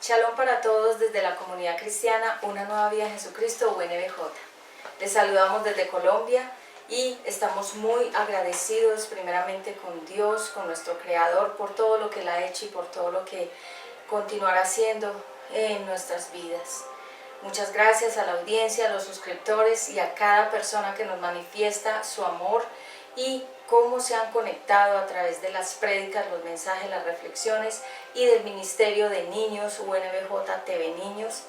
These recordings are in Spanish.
Shalom para todos desde la comunidad cristiana Una Nueva Vida en Jesucristo, UNBJ. Les saludamos desde Colombia y estamos muy agradecidos primeramente con Dios, con nuestro Creador, por todo lo que Él ha hecho y por todo lo que continuará haciendo en nuestras vidas. Muchas gracias a la audiencia, a los suscriptores y a cada persona que nos manifiesta su amor y cómo se han conectado a través de las prédicas, los mensajes, las reflexiones y del Ministerio de Niños, UNBJ TV Niños.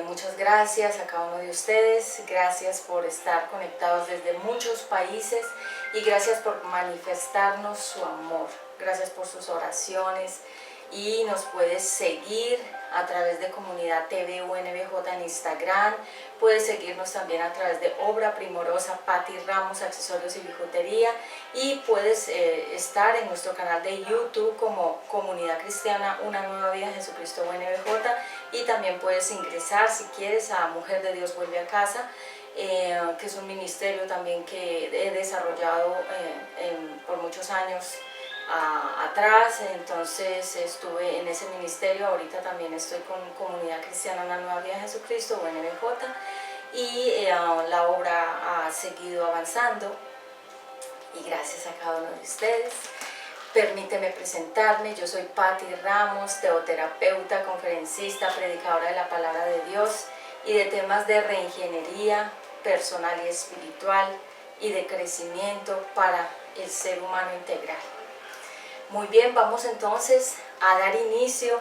Muchas gracias a cada uno de ustedes, gracias por estar conectados desde muchos países y gracias por manifestarnos su amor, gracias por sus oraciones. Y nos puedes seguir a través de Comunidad TV UNBJ en Instagram, puedes seguirnos también a través de Obra Primorosa Patti Ramos, Accesorios y Bijutería, y puedes estar en nuestro canal de YouTube como Comunidad Cristiana Una Nueva Vida en Jesucristo UNBJ, y también puedes ingresar si quieres a Mujer de Dios Vuelve a Casa, que es un ministerio también que he desarrollado por muchos años atrás. Entonces estuve en ese ministerio, ahorita también estoy con Comunidad Cristiana Una Nueva Vida en Jesucristo, UNBJ, y la obra ha seguido avanzando y gracias a cada uno de ustedes. Permíteme presentarme, yo soy Patti Ramos, teoterapeuta, conferencista, predicadora de la palabra de Dios y de temas de reingeniería personal y espiritual y de crecimiento para el ser humano integral. Muy bien, vamos entonces a dar inicio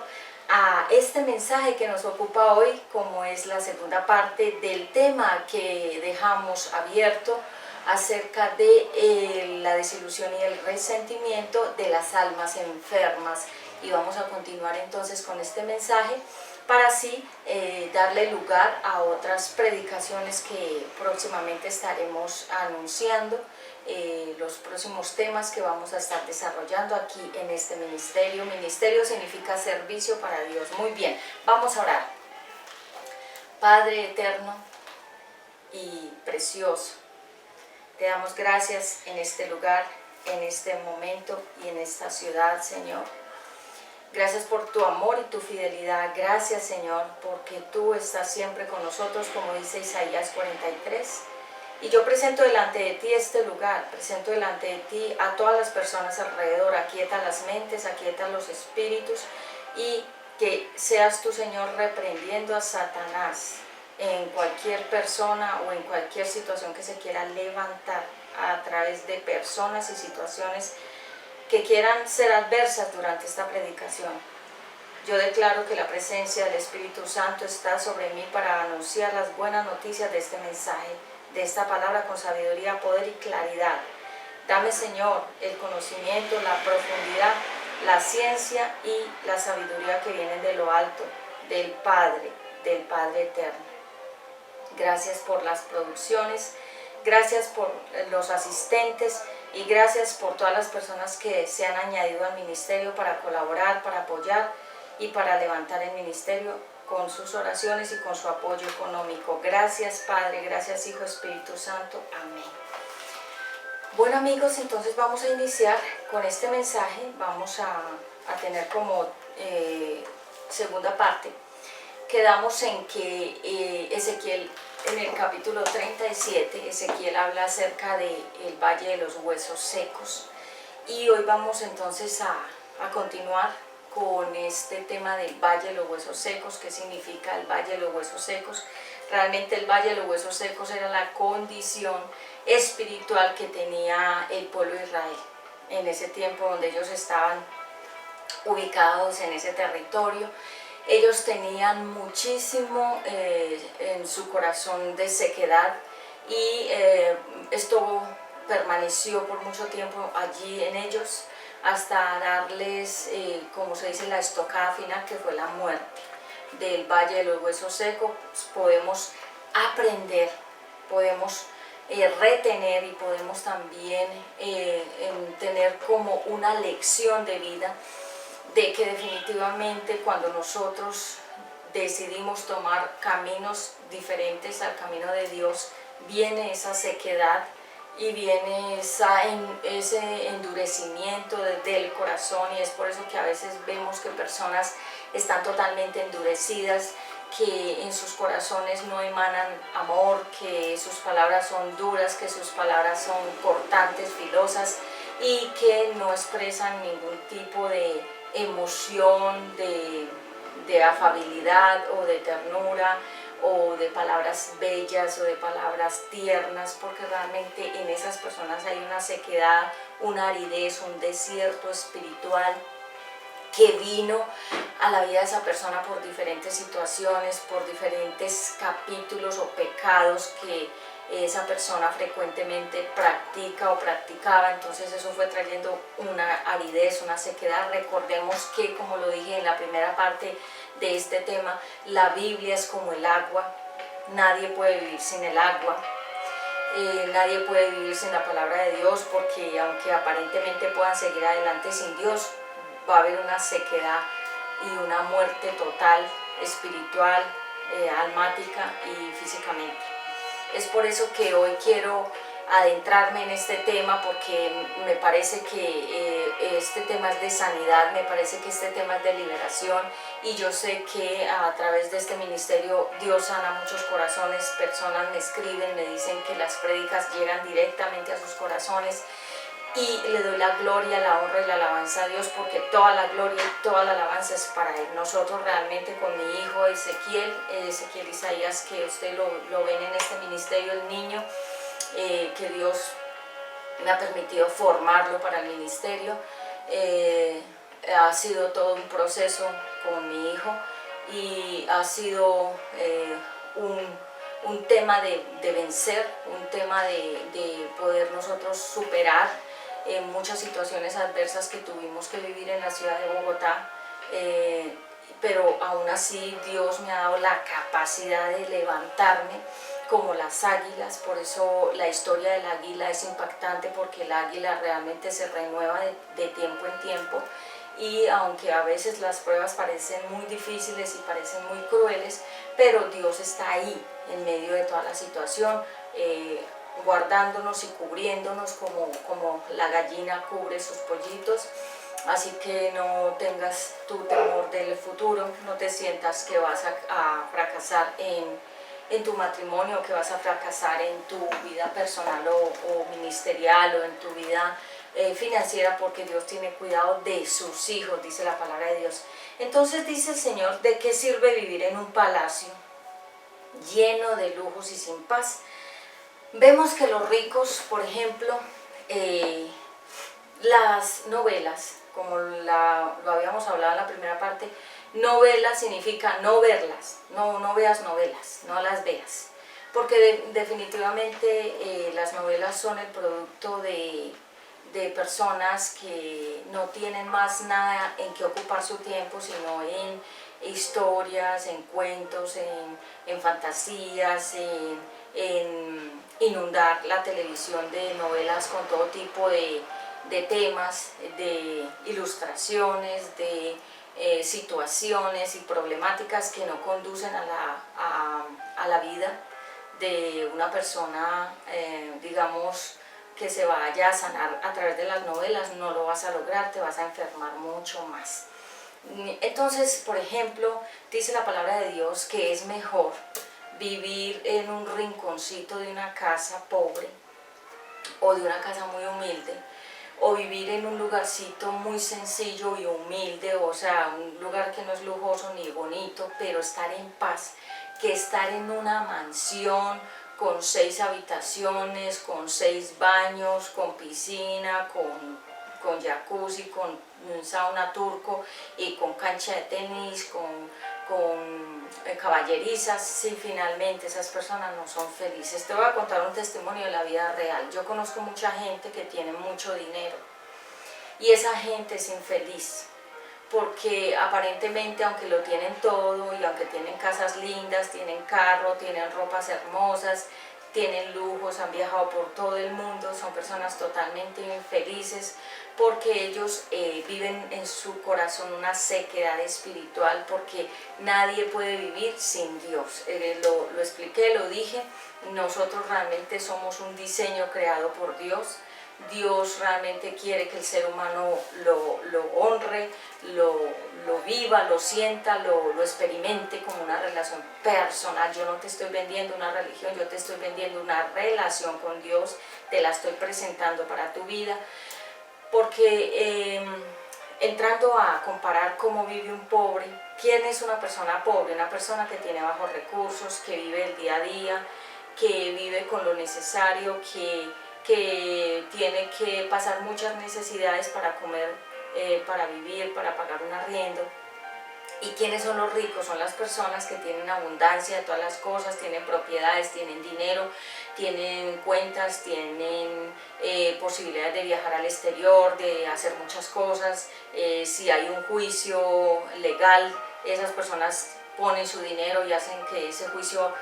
a este mensaje que nos ocupa hoy, como es la segunda parte del tema que dejamos abierto acerca de la desilusión y el resentimiento de las almas enfermas. Y vamos a continuar entonces con este mensaje para así darle lugar a otras predicaciones que próximamente estaremos anunciando. Los próximos temas que vamos a estar desarrollando aquí en este ministerio. Ministerio significa servicio para Dios. Muy bien, vamos a orar. Padre eterno y precioso, te damos gracias en este lugar, en este momento y en esta ciudad, Señor. Gracias por tu amor y tu fidelidad. Gracias, Señor, porque tú estás siempre con nosotros, como dice Isaías 43. Y yo presento delante de ti este lugar, presento delante de ti a todas las personas alrededor. Aquieta las mentes, aquieta los espíritus y que seas tú, Señor, reprendiendo a Satanás en cualquier persona o en cualquier situación que se quiera levantar a través de personas y situaciones que quieran ser adversas durante esta predicación. Yo declaro que la presencia del Espíritu Santo está sobre mí para anunciar las buenas noticias de este mensaje, de esta palabra con sabiduría, poder y claridad. Dame, Señor, el conocimiento, la profundidad, la ciencia y la sabiduría que vienen de lo alto, del Padre eterno. Gracias por las producciones, gracias por los asistentes y gracias por todas las personas que se han añadido al ministerio para colaborar, para apoyar y para levantar el ministerio con sus oraciones y con su apoyo económico. Gracias, Padre, gracias, Hijo, Espíritu Santo. Amén. Bueno, amigos, entonces vamos a iniciar con este mensaje. Vamos a tener como segunda parte. Quedamos en que Ezequiel, en el capítulo 37, Ezequiel habla acerca del Valle de los Huesos Secos. Y hoy vamos entonces a continuar con este tema del Valle de los Huesos Secos. ¿Qué significa el Valle de los Huesos Secos? Realmente el Valle de los Huesos Secos era la condición espiritual que tenía el pueblo de Israel en ese tiempo donde ellos estaban ubicados en ese territorio. Ellos tenían muchísimo en su corazón de sequedad y esto permaneció por mucho tiempo allí en ellos hasta darles, como se dice, la estocada final, que fue la muerte. Del Valle de los Huesos Secos podemos aprender, podemos retener y podemos también tener como una lección de vida de que definitivamente cuando nosotros decidimos tomar caminos diferentes al camino de Dios, viene esa sequedad y viene ese endurecimiento del corazón, y es por eso que a veces vemos que personas están totalmente endurecidas, que en sus corazones no emanan amor, que sus palabras son duras, que sus palabras son cortantes, filosas, y que no expresan ningún tipo de emoción, de afabilidad o de ternura, o de palabras bellas o de palabras tiernas, porque realmente en esas personas hay una sequedad, una aridez, un desierto espiritual que vino a la vida de esa persona por diferentes situaciones, por diferentes capítulos o pecados que esa persona frecuentemente practica o practicaba. Entonces eso fue trayendo una aridez, una sequedad. Recordemos que, como lo dije en la primera parte de este tema, la Biblia es como el agua. Nadie puede vivir sin el agua. Nadie puede vivir sin la palabra de Dios, porque aunque aparentemente puedan seguir adelante sin Dios, va a haber una sequedad y una muerte total, espiritual, almática y físicamente. Es por eso que hoy quiero adentrarme en este tema, porque me parece que este tema es de sanidad, me parece que este tema es de liberación, y yo sé que a través de este ministerio Dios sana muchos corazones. Personas me escriben, me dicen que las prédicas llegan directamente a sus corazones, y le doy la gloria, la honra y la alabanza a Dios, porque toda la gloria y toda la alabanza es para Él. Nosotros realmente, con mi hijo Ezequiel Isaías, que usted lo ven en este ministerio, el niño, que Dios me ha permitido formarlo para el ministerio, ha sido todo un proceso con mi hijo, y ha sido un tema de vencer, un tema de poder nosotros superar muchas situaciones adversas que tuvimos que vivir en la ciudad de Bogotá, pero aún así Dios me ha dado la capacidad de levantarme como las águilas. Por eso la historia del águila es impactante, porque el águila realmente se renueva de tiempo en tiempo, y aunque a veces las pruebas parecen muy difíciles y parecen muy crueles, pero Dios está ahí en medio de toda la situación, guardándonos y cubriéndonos como la gallina cubre sus pollitos. Así que no tengas tu temor del futuro, no te sientas que vas a fracasar en tu matrimonio, que vas a fracasar en tu vida personal o ministerial, o en tu vida financiera, porque Dios tiene cuidado de sus hijos, dice la palabra de Dios. Entonces dice el Señor: ¿de qué sirve vivir en un palacio lleno de lujos y sin paz? Vemos que los ricos, por ejemplo, las novelas, como lo habíamos hablado en la primera parte, novela significa no verlas, no veas novelas, no las veas, porque definitivamente las novelas son el producto de personas que no tienen más nada en que ocupar su tiempo, sino en historias, en cuentos, en fantasías, en inundar la televisión de novelas con todo tipo de temas, de ilustraciones, de situaciones y problemáticas que no conducen a la vida de una persona, digamos, que se vaya a sanar a través de las novelas. No lo vas a lograr, te vas a enfermar mucho más. Entonces, por ejemplo, dice la palabra de Dios que es mejor vivir en un rinconcito de una casa pobre, o de una casa muy humilde, o vivir en un lugarcito muy sencillo y humilde, o sea, un lugar que no es lujoso ni bonito, pero estar en paz, que estar en una mansión con 6 habitaciones, con 6 baños, con piscina, con jacuzzi, con sauna turco, y con cancha de tenis, con caballerizas. Si finalmente esas personas no son felices. Te voy a contar un testimonio de la vida real. Yo conozco mucha gente que tiene mucho dinero, y esa gente es infeliz, porque aparentemente, aunque lo tienen todo, y aunque tienen casas lindas, tienen carro, tienen ropas hermosas, tienen lujos, han viajado por todo el mundo, son personas totalmente infelices, porque ellos viven en su corazón una sequedad espiritual, porque nadie puede vivir sin Dios. Lo expliqué, lo dije, nosotros realmente somos un diseño creado por Dios. Dios realmente quiere que el ser humano lo honre, lo viva, lo sienta, lo experimente como una relación personal. Yo no te estoy vendiendo una religión, yo te estoy vendiendo una relación con Dios, te la estoy presentando para tu vida, porque entrando a comparar cómo vive un pobre, ¿quién es una persona pobre? Una persona que tiene bajos recursos, que vive el día a día, que vive con lo necesario, que tiene que pasar muchas necesidades para comer, para vivir, para pagar un arriendo. ¿Y quiénes son los ricos? Son las personas que tienen abundancia de todas las cosas, tienen propiedades, tienen dinero, tienen cuentas, tienen posibilidades de viajar al exterior, de hacer muchas cosas. Si hay un juicio legal, esas personas ponen su dinero y hacen que ese juicio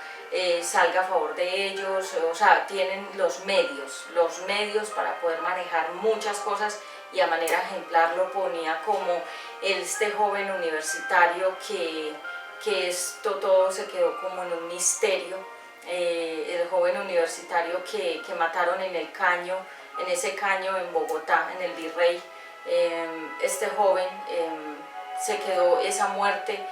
salga a favor de ellos. O sea, tienen los medios para poder manejar muchas cosas, y a manera ejemplar lo ponía como este joven universitario que esto todo se quedó como en un misterio. El joven universitario que mataron en el caño, en ese caño en Bogotá, en el Virrey. Este joven se quedó esa muerte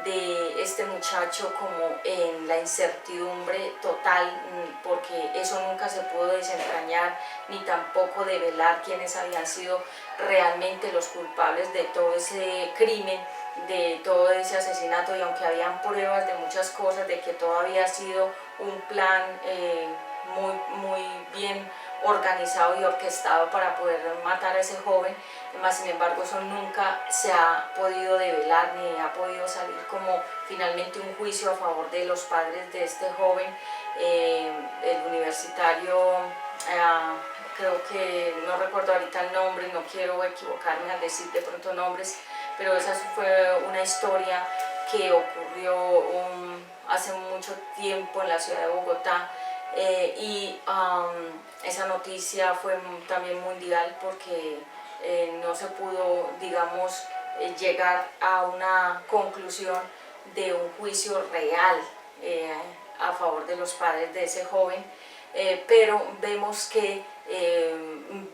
de este muchacho como en la incertidumbre total, porque eso nunca se pudo desentrañar ni tampoco develar quiénes habían sido realmente los culpables de todo ese crimen, de todo ese asesinato. Y aunque habían pruebas de muchas cosas, de que todo había sido un plan muy bien organizado y orquestado para poder matar a ese joven, más sin embargo eso nunca se ha podido develar ni ha podido salir como finalmente un juicio a favor de los padres de este joven. El universitario, creo que no recuerdo ahorita el nombre, no quiero equivocarme al decir de pronto nombres, pero esa fue una historia que ocurrió hace mucho tiempo en la ciudad de Bogotá. Y esa noticia fue también mundial porque no se pudo, digamos, llegar a una conclusión de un juicio real a favor de los padres de ese joven. Pero vemos que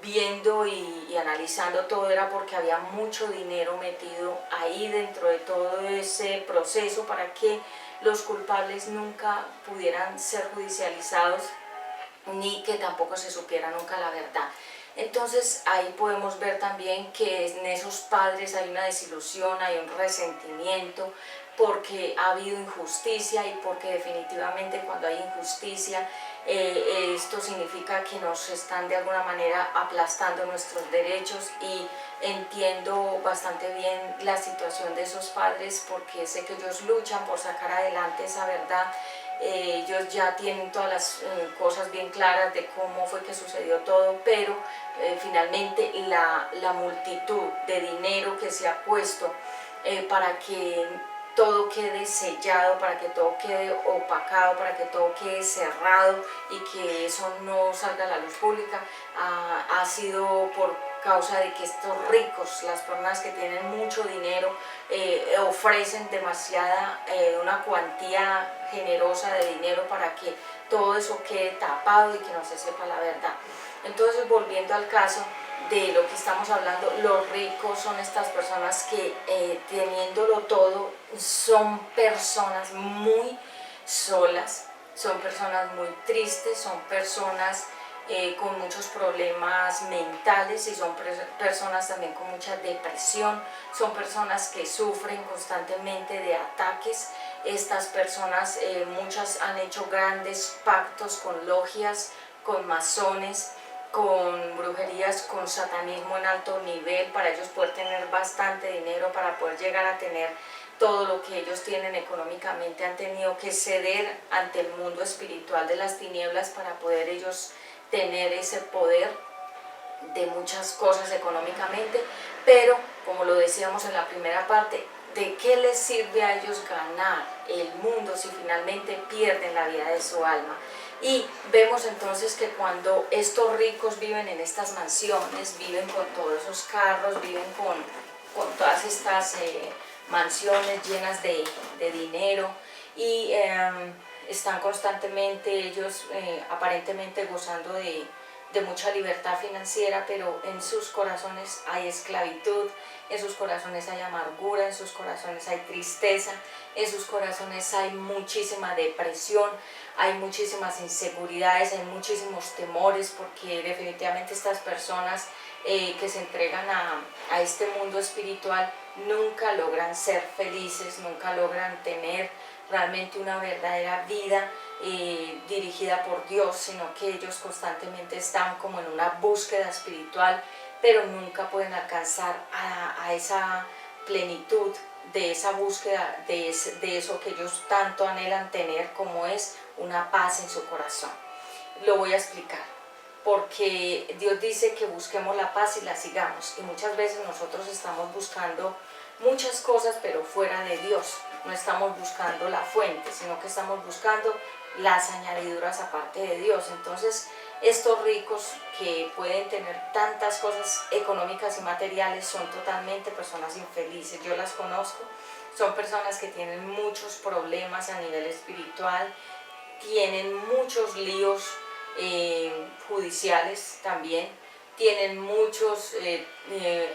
viendo y analizando todo era porque había mucho dinero metido ahí dentro de todo ese proceso para que los culpables nunca pudieran ser judicializados ni que tampoco se supiera nunca la verdad. Entonces ahí podemos ver también que en esos padres hay una desilusión, hay un resentimiento, porque ha habido injusticia y porque definitivamente cuando hay injusticia esto significa que nos están de alguna manera aplastando nuestros derechos. Y entiendo bastante bien la situación de esos padres porque sé que ellos luchan por sacar adelante esa verdad. Ellos ya tienen todas las cosas bien claras de cómo fue que sucedió todo, pero finalmente la multitud de dinero que se ha puesto para que todo quede sellado, para que todo quede opacado, para que todo quede cerrado y que eso no salga a la luz pública, ha sido por causa de que estos ricos, las personas que tienen mucho dinero, ofrecen demasiada, una cuantía generosa de dinero para que todo eso quede tapado y que no se sepa la verdad. Entonces, volviendo al caso de lo que estamos hablando, los ricos son estas personas que teniéndolo todo son personas muy solas, son personas muy tristes, son personas con muchos problemas mentales y son personas también con mucha depresión, son personas que sufren constantemente de ataques. Estas personas, muchas han hecho grandes pactos con logias, con masones, con brujerías, con satanismo en alto nivel, para ellos poder tener bastante dinero, para poder llegar a tener todo lo que ellos tienen económicamente. Han tenido que ceder ante el mundo espiritual de las tinieblas para poder ellos tener ese poder de muchas cosas económicamente. Pero como lo decíamos en la primera parte, ¿de qué les sirve a ellos ganar el mundo si finalmente pierden la vida de su alma? Y vemos entonces que cuando estos ricos viven en estas mansiones, viven con todos esos carros, viven con todas estas mansiones llenas de dinero y están constantemente ellos aparentemente gozando de de mucha libertad financiera, pero en sus corazones hay esclavitud, en sus corazones hay amargura, en sus corazones hay tristeza, en sus corazones hay muchísima depresión, hay muchísimas inseguridades, hay muchísimos temores, porque definitivamente estas personas que se entregan a este mundo espiritual nunca logran ser felices, nunca logran tener realmente una verdadera vida dirigida por Dios, sino que ellos constantemente están como en una búsqueda espiritual, pero nunca pueden alcanzar a esa plenitud de esa búsqueda, de eso que ellos tanto anhelan tener, como es una paz en su corazón. Lo voy a explicar. Porque Dios dice que busquemos la paz y la sigamos, y muchas veces nosotros estamos buscando muchas cosas pero fuera de Dios, no estamos buscando la fuente, sino que estamos buscando las añadiduras aparte de Dios. Entonces estos ricos que pueden tener tantas cosas económicas y materiales son totalmente personas infelices. Yo las conozco, son personas que tienen muchos problemas a nivel espiritual, tienen muchos líos judiciales también, tienen muchos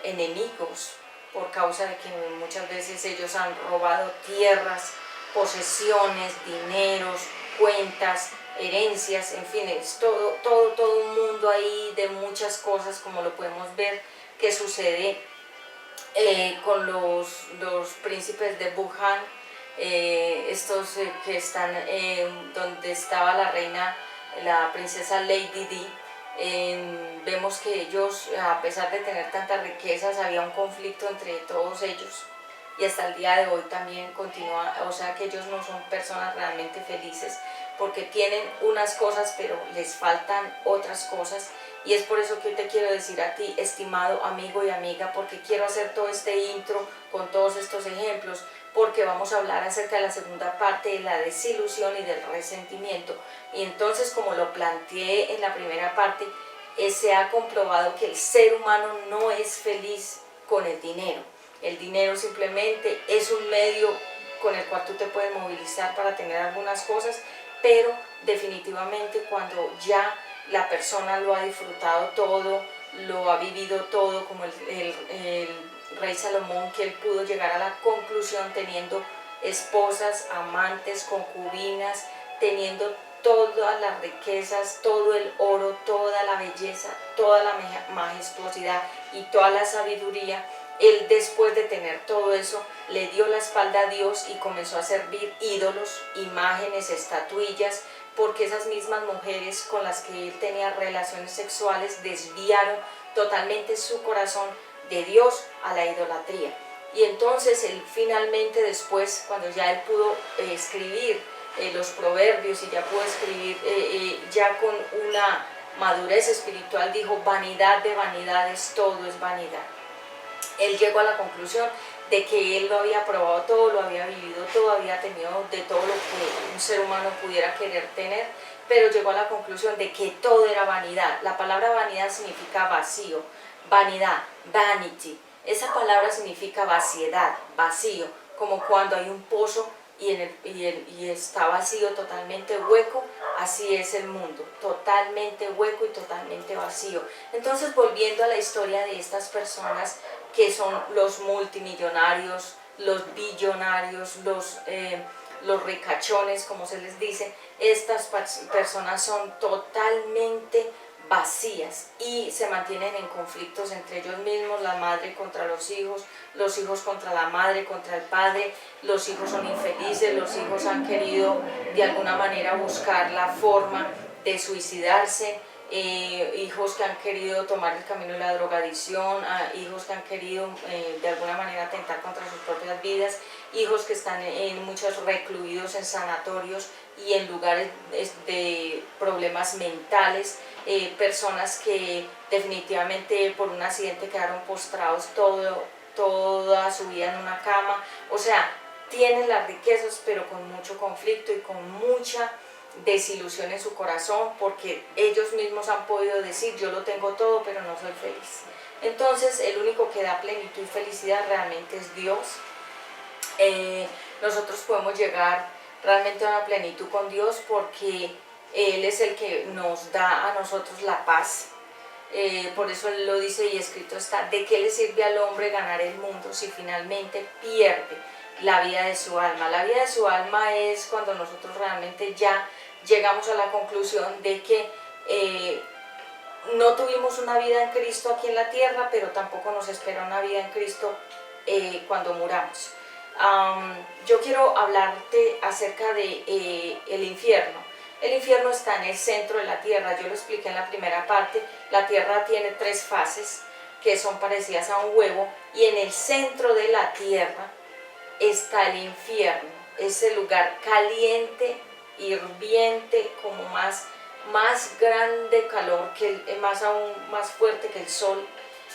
enemigos por causa de que muchas veces ellos han robado tierras, posesiones, dineros, cuentas, herencias, en fin, es todo un mundo ahí de muchas cosas, como lo podemos ver que sucede con los príncipes de Wuhan, estos que están donde estaba la reina, la princesa Lady Di. Vemos que ellos, a pesar de tener tantas riquezas, había un conflicto entre todos ellos, y hasta el día de hoy también continúa, o sea que ellos no son personas realmente felices, porque tienen unas cosas pero les faltan otras cosas. Y es por eso que hoy te quiero decir a ti, estimado amigo y amiga, porque quiero hacer todo este intro con todos estos ejemplos, porque vamos a hablar acerca de la segunda parte de la desilusión y del resentimiento. Y entonces, como lo planteé en la primera parte, se ha comprobado que el ser humano no es feliz con el dinero. El dinero simplemente es un medio con el cual tú te puedes movilizar para tener algunas cosas, pero definitivamente cuando ya la persona lo ha disfrutado todo, lo ha vivido todo, como el rey Salomón, que él pudo llegar a la conclusión teniendo esposas, amantes, concubinas, teniendo todas las riquezas, todo el oro, toda la belleza, toda la majestuosidad y toda la sabiduría. Él, después de tener todo eso, le dio la espalda a Dios y comenzó a servir ídolos, imágenes, estatuillas, porque esas mismas mujeres con las que él tenía relaciones sexuales desviaron totalmente su corazón de Dios a la idolatría. Y entonces él finalmente, después, cuando ya él pudo escribir los proverbios y ya pudo escribir ya con una madurez espiritual, dijo: vanidad de vanidades, todo es vanidad. Él llegó a la conclusión de que él lo había probado todo, lo había vivido todo, había tenido de todo lo que un ser humano pudiera querer tener, pero llegó a la conclusión de que todo era vanidad. La palabra vanidad significa vacío, vanidad, vanity. Esa palabra significa vaciedad, vacío, como cuando hay un pozo y está vacío, totalmente hueco. Así es el mundo, totalmente hueco y totalmente vacío. Entonces, volviendo a la historia de estas personas que son los multimillonarios, los billonarios, los ricachones, como se les dice, estas personas son totalmente vacías y se mantienen en conflictos entre ellos mismos, la madre contra los hijos contra la madre, contra el padre. Los hijos son infelices, los hijos han querido de alguna manera buscar la forma de suicidarse, hijos que han querido tomar el camino de la drogadicción, hijos que han querido de alguna manera atentar contra sus propias vidas, hijos que están muchos recluidos en sanatorios y en lugares de problemas mentales, personas que definitivamente por un accidente quedaron postrados toda su vida en una cama. O sea, tienen las riquezas pero con mucho conflicto y con mucha desilusión en su corazón, porque ellos mismos han podido decir: yo lo tengo todo pero no soy feliz. Entonces el único que da plenitud y felicidad realmente es Dios. Nosotros podemos llegar realmente a una plenitud con Dios porque Él es el que nos da a nosotros la paz. Por eso Él lo dice y escrito está: ¿de qué le sirve al hombre ganar el mundo si finalmente pierde la vida de su alma? La vida de su alma es cuando nosotros realmente ya llegamos a la conclusión de que no tuvimos una vida en Cristo aquí en la tierra, pero tampoco nos espera una vida en Cristo cuando muramos. Yo quiero hablarte acerca de el infierno. El infierno está en el centro de la tierra. Yo lo expliqué en la primera parte. La tierra tiene 3 fases que son parecidas a un huevo, y en el centro de la tierra está el infierno, ese lugar caliente, hirviente, como más grande calor, aún más fuerte que el sol.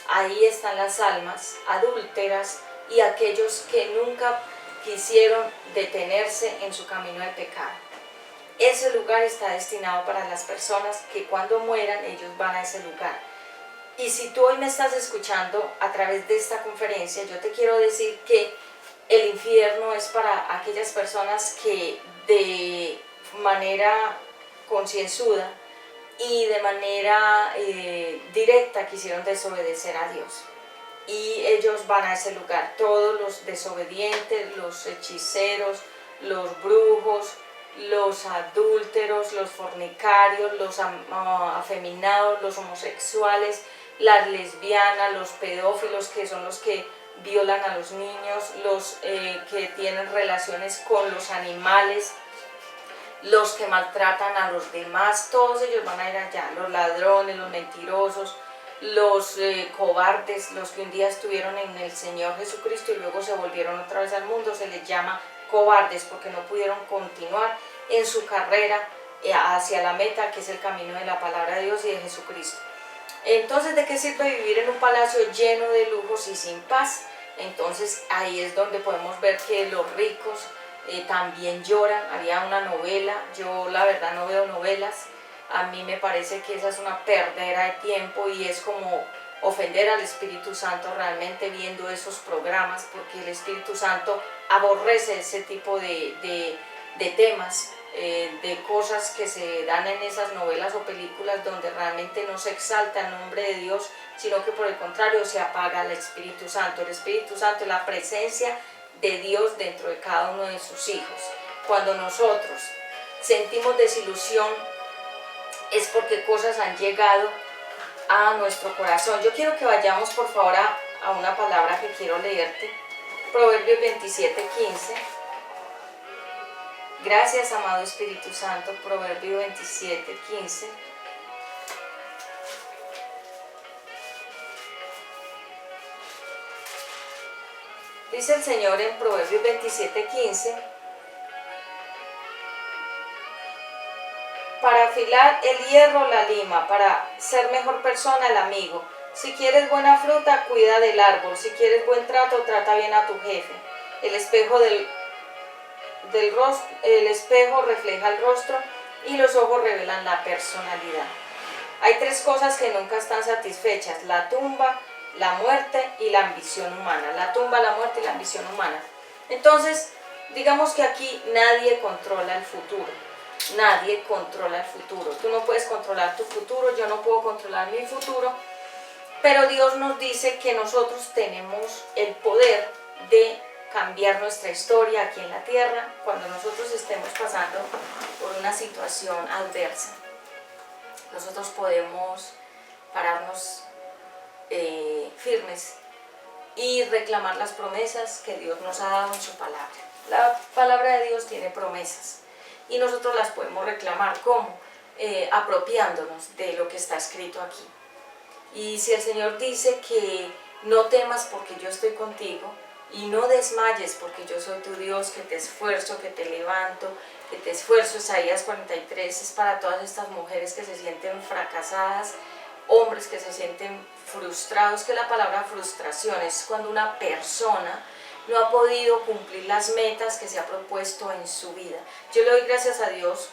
Ahí están las almas adúlteras y aquellos que nunca quisieron detenerse en su camino de pecado. Ese lugar está destinado para las personas que cuando mueran ellos van a ese lugar. Y si tú hoy me estás escuchando a través de esta conferencia, yo te quiero decir que el infierno es para aquellas personas que de manera concienzuda y de manera directa quisieron desobedecer a Dios. Y ellos van a ese lugar, todos los desobedientes, los hechiceros, los brujos, los adúlteros, los fornicarios, los afeminados, los homosexuales, las lesbianas, los pedófilos, que son los que violan a los niños, los que tienen relaciones con los animales, los que maltratan a los demás, todos ellos van a ir allá. Los ladrones, los mentirosos, los cobardes, los que un día estuvieron en el Señor Jesucristo y luego se volvieron otra vez al mundo, se les llama cobardes porque no pudieron continuar en su carrera hacia la meta, que es el camino de la palabra de Dios y de Jesucristo. Entonces, ¿de qué sirve vivir en un palacio lleno de lujos y sin paz? Entonces ahí es donde podemos ver que los ricos también lloran. Había una novela, yo la verdad no veo novelas, a mí me parece que esa es una perdera de tiempo y es como ofender al Espíritu Santo realmente viendo esos programas, porque el Espíritu Santo aborrece ese tipo de temas, de cosas que se dan en esas novelas o películas donde realmente no se exalta el nombre de Dios, sino que por el contrario se apaga el Espíritu Santo. El Espíritu Santo es la presencia de Dios dentro de cada uno de sus hijos. Cuando nosotros sentimos desilusión es porque cosas han llegado a nuestro corazón. Yo quiero que vayamos por favor a una palabra que quiero leerte, Proverbios 27:15. Gracias, amado Espíritu Santo. Proverbios 27:15. Dice el Señor en Proverbios 27:15: para afilar el hierro la lima, para ser mejor persona el amigo. Si quieres buena fruta, cuida del árbol. Si quieres buen trato, trata bien a tu jefe. El espejo el espejo refleja el rostro y los ojos revelan la personalidad. Hay 3 cosas que nunca están satisfechas: la tumba, la muerte y la ambición humana. La tumba, la muerte y la ambición humana. Entonces, digamos que aquí nadie controla el futuro. Nadie controla el futuro. Tú no puedes controlar tu futuro, yo no puedo controlar mi futuro, pero Dios nos dice que nosotros tenemos el poder de cambiar nuestra historia aquí en la tierra cuando nosotros estemos pasando por una situación adversa. Nosotros podemos pararnos firmes y reclamar las promesas que Dios nos ha dado en su palabra. La palabra de Dios tiene promesas y nosotros las podemos reclamar. ¿Cómo? Apropiándonos de lo que está escrito aquí. Y si el Señor dice que no temas porque yo estoy contigo, y no desmayes porque yo soy tu Dios, que te esfuerzo, que te levanto, que te esfuerzo. Isaías 43 es para todas estas mujeres que se sienten fracasadas, hombres que se sienten frustrados, que la palabra frustración es cuando una persona no ha podido cumplir las metas que se ha propuesto en su vida. Yo le doy gracias a Dios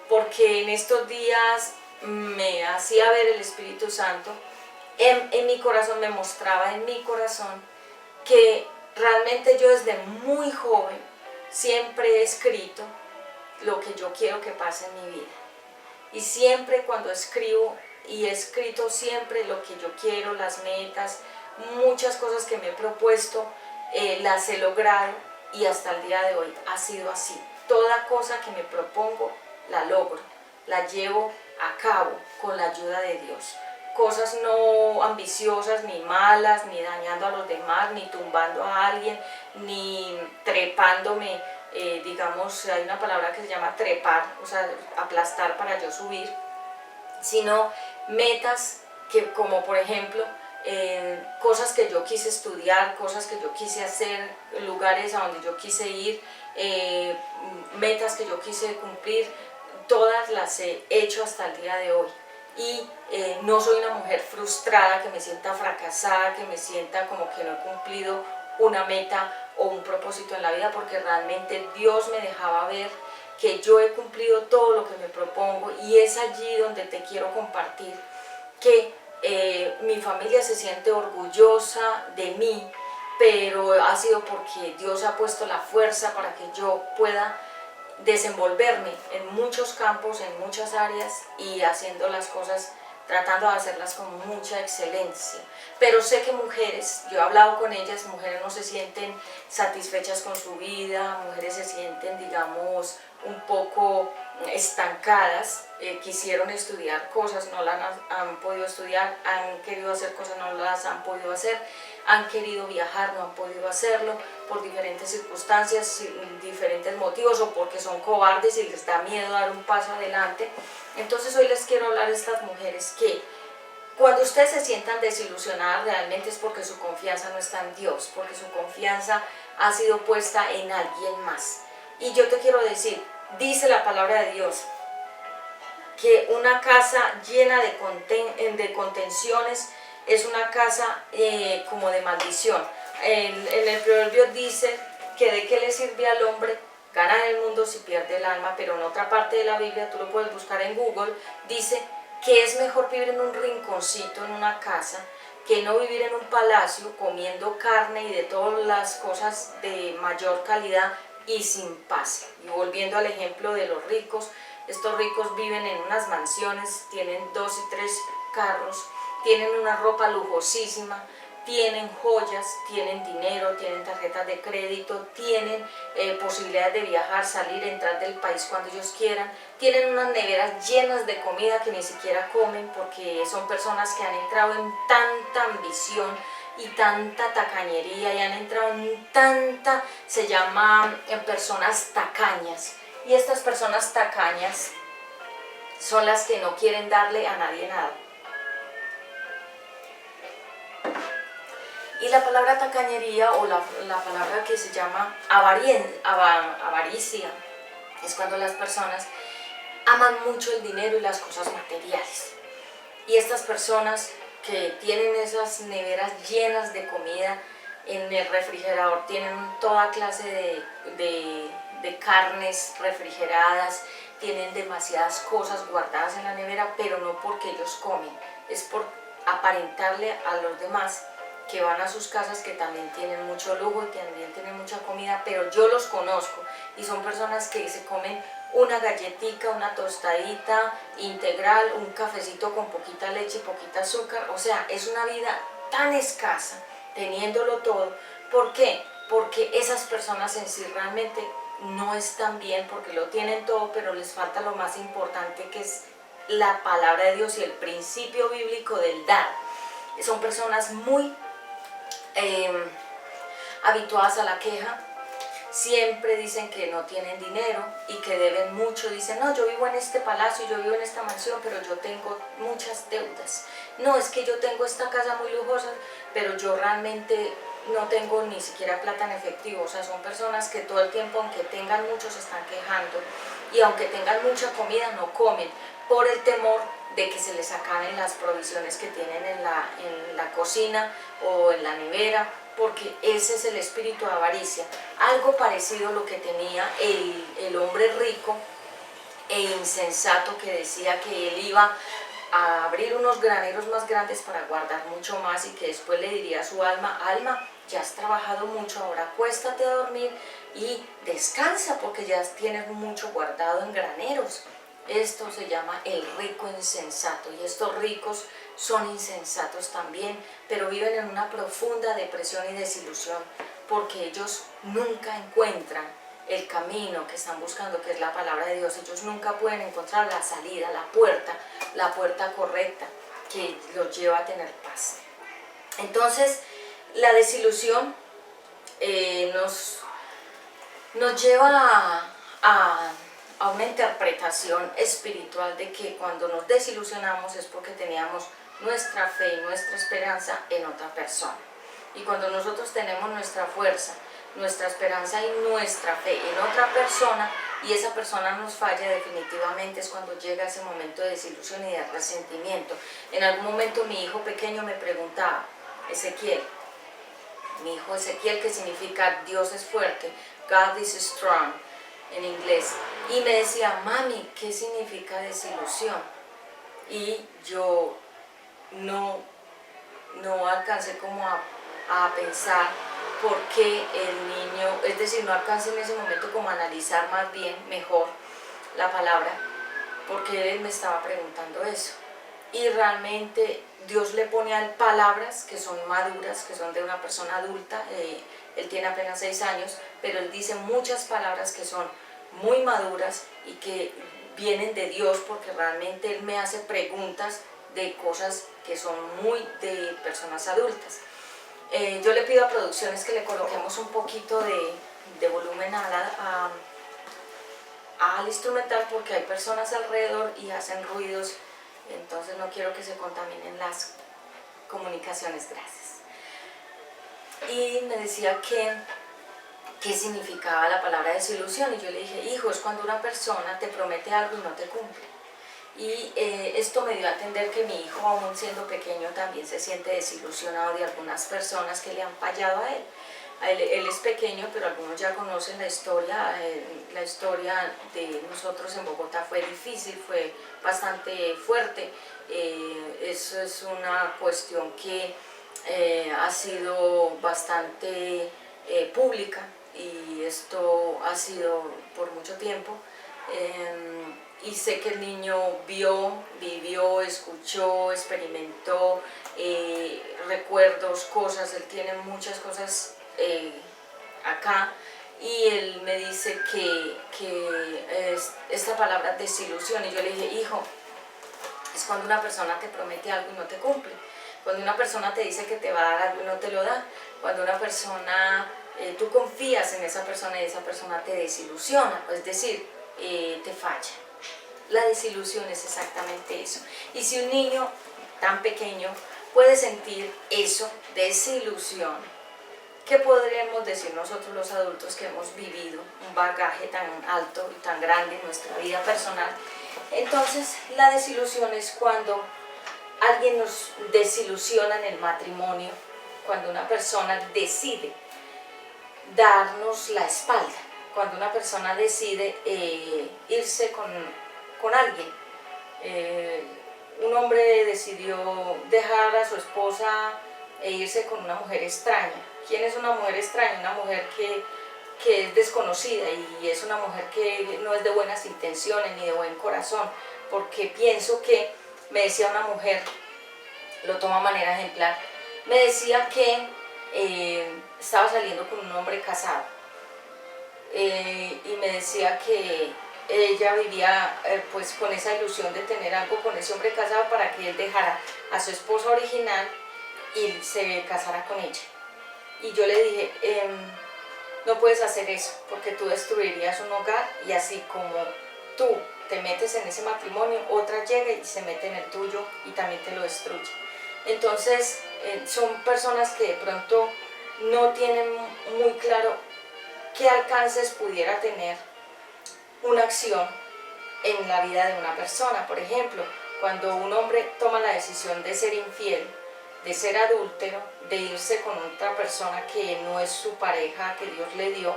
porque en estos días me hacía ver el Espíritu Santo, en mi corazón, me mostraba en mi corazón que realmente yo desde muy joven siempre he escrito lo que yo quiero que pase en mi vida. y siempre cuando escribo, y he escrito siempre lo que yo quiero, las metas, muchas cosas que me he propuesto, las he logrado, y hasta el día de hoy ha sido así. Toda cosa que me propongo la logro, la llevo a cabo con la ayuda de Dios. Cosas no ambiciosas, ni malas, ni dañando a los demás, ni tumbando a alguien, ni trepándome, digamos, hay una palabra que se llama trepar, o sea, aplastar para yo subir, sino metas que, como por ejemplo, cosas que yo quise estudiar, cosas que yo quise hacer, lugares a donde yo quise ir, metas que yo quise cumplir, todas las he hecho hasta el día de hoy. Y no soy una mujer frustrada, que me sienta fracasada, que me sienta como que no he cumplido una meta o un propósito en la vida, porque realmente Dios me dejaba ver que yo he cumplido todo lo que me propongo, y es allí donde te quiero compartir que mi familia se siente orgullosa de mí, pero ha sido porque Dios ha puesto la fuerza para que yo pueda desenvolverme en muchos campos, en muchas áreas, y haciendo las cosas, tratando de hacerlas con mucha excelencia. Pero sé que mujeres, yo he hablado con ellas, mujeres no se sienten satisfechas con su vida, mujeres se sienten, digamos, un poco estancadas, quisieron estudiar cosas, no las han podido estudiar, han querido hacer cosas, no las han podido hacer, han querido viajar, no han podido hacerlo por diferentes circunstancias, diferentes motivos, o porque son cobardes y les da miedo dar un paso adelante. Entonces hoy les quiero hablar de estas mujeres que cuando ustedes se sientan desilusionadas, realmente es porque su confianza no está en Dios, porque su confianza ha sido puesta en alguien más. Y yo te quiero decir, dice la palabra de Dios, que una casa llena de contenciones es una casa como de maldición. En el proverbio dice que de qué le sirve al hombre ganar el mundo si pierde el alma, pero en otra parte de la Biblia, tú lo puedes buscar en Google, dice que es mejor vivir en un rinconcito, en una casa, que no vivir en un palacio comiendo carne y de todas las cosas de mayor calidad y sin paz. Y volviendo al ejemplo de los ricos, estos ricos viven en unas mansiones, tienen 2 y 3 carros, tienen una ropa lujosísima, tienen joyas, tienen dinero, tienen tarjetas de crédito, tienen posibilidades de viajar, salir, entrar del país cuando ellos quieran, tienen unas neveras llenas de comida que ni siquiera comen, porque son personas que han entrado en tanta ambición y tanta tacañería, y han entrado en tanta, se llama personas tacañas, y estas personas tacañas son las que no quieren darle a nadie nada. Y la palabra tacañería, o la palabra que se llama avaricia, es cuando las personas aman mucho el dinero y las cosas materiales. Y estas personas que tienen esas neveras llenas de comida, en el refrigerador tienen toda clase de carnes refrigeradas, tienen demasiadas cosas guardadas en la nevera, pero no porque ellos comen, es por aparentarle a los demás que van a sus casas, que también tienen mucho lujo y también tienen mucha comida, pero yo los conozco y son personas que se comen una galletica, una tostadita integral, un cafecito con poquita leche y poquita azúcar. O sea, es una vida tan escasa, teniéndolo todo. ¿Por qué? Porque esas personas en sí realmente no están bien, porque lo tienen todo, pero les falta lo más importante, que es la palabra de Dios y el principio bíblico del dar. Son personas muy habituadas a la queja, siempre dicen que no tienen dinero y que deben mucho. Dicen, no, yo vivo en este palacio, yo vivo en esta mansión, pero yo tengo muchas deudas. No, es que yo tengo esta casa muy lujosa, pero yo realmente no tengo ni siquiera plata en efectivo. O sea, son personas que todo el tiempo, aunque tengan mucho, se están quejando, y aunque tengan mucha comida, no comen por el temor de que se les acaben las provisiones que tienen en la cocina o en la nevera, porque ese es el espíritu de avaricia. Algo parecido a lo que tenía el hombre rico e insensato, que decía que él iba a abrir unos graneros más grandes para guardar mucho más, y que después le diría a su alma, alma, ya has trabajado mucho, ahora acuéstate a dormir y descansa, porque ya tienes mucho guardado en graneros. Esto se llama el rico insensato, y estos ricos son insensatos también, pero viven en una profunda depresión y desilusión porque ellos nunca encuentran el camino que están buscando, que es la palabra de Dios. Ellos nunca pueden encontrar la salida, la puerta correcta que los lleva a tener paz. Entonces, la desilusión nos lleva a una interpretación espiritual de que cuando nos desilusionamos es porque teníamos nuestra fe y nuestra esperanza en otra persona. Y cuando nosotros tenemos nuestra fuerza, nuestra esperanza y nuestra fe en otra persona, y esa persona nos falla, definitivamente es cuando llega ese momento de desilusión y de resentimiento. En algún momento mi hijo pequeño me preguntaba, Ezequiel, mi hijo Ezequiel, que significa Dios es fuerte, God is strong en inglés, y me decía, mami, ¿qué significa desilusión? Y yo no alcancé como a pensar por qué el niño, es decir, no alcancé en ese momento como a analizar más bien, mejor la palabra, porque él me estaba preguntando eso. Y realmente Dios le pone a él palabras que son maduras, que son de una persona adulta. Él tiene apenas 6 años, pero él dice muchas palabras que son muy maduras y que vienen de Dios, porque realmente él me hace preguntas de cosas que son muy de personas adultas. Yo le pido a producciones que le coloquemos un poquito de volumen al instrumental, porque hay personas alrededor y hacen ruidos, entonces no quiero que se contaminen las comunicaciones. Gracias. Y me decía qué significaba la palabra desilusión, y yo le dije, hijo, es cuando una persona te promete algo y no te cumple. Y esto me dio a entender que mi hijo, aún siendo pequeño, también se siente desilusionado de algunas personas que le han fallado a él. Él es pequeño, pero algunos ya conocen la historia. La historia de nosotros en Bogotá fue difícil, fue bastante fuerte. Eso es una cuestión que ha sido bastante pública, y esto ha sido por mucho tiempo. Y sé que el niño vivió, escuchó, experimentó recuerdos, cosas. Él tiene muchas cosas acá, y él me dice que esta palabra desilusión, y yo le dije, hijo, es cuando una persona te promete algo y no te cumple, cuando una persona te dice que te va a dar algo y no te lo da, cuando una persona, tú confías en esa persona y esa persona te desilusiona, es decir, te falla. La desilusión es exactamente eso. Y si un niño tan pequeño puede sentir eso, desilusión, ¿qué podríamos decir nosotros los adultos que hemos vivido un bagaje tan alto y tan grande en nuestra vida personal? Entonces, la desilusión es cuando alguien nos desilusiona en el matrimonio, cuando una persona decide darnos la espalda, cuando una persona decide irse con alguien. Un hombre decidió dejar a su esposa e irse con una mujer extraña. ¿Quién es una mujer extraña? Una mujer que es desconocida, y es una mujer que no es de buenas intenciones ni de buen corazón, porque pienso que, me decía una mujer, lo tomo a manera ejemplar, me decía que estaba saliendo con un hombre casado, y me decía que ella vivía pues con esa ilusión de tener algo con ese hombre casado para que él dejara a su esposa original y se casara con ella. Y yo le dije, no puedes hacer eso, porque tú destruirías un hogar, y así como tú te metes en ese matrimonio, otra llega y se mete en el tuyo y también te lo destruye. Entonces son personas que de pronto no tienen muy claro qué alcances pudiera tener una acción en la vida de una persona. Por ejemplo, cuando un hombre toma la decisión de ser infiel, de ser adúltero, de irse con otra persona que no es su pareja que Dios le dio,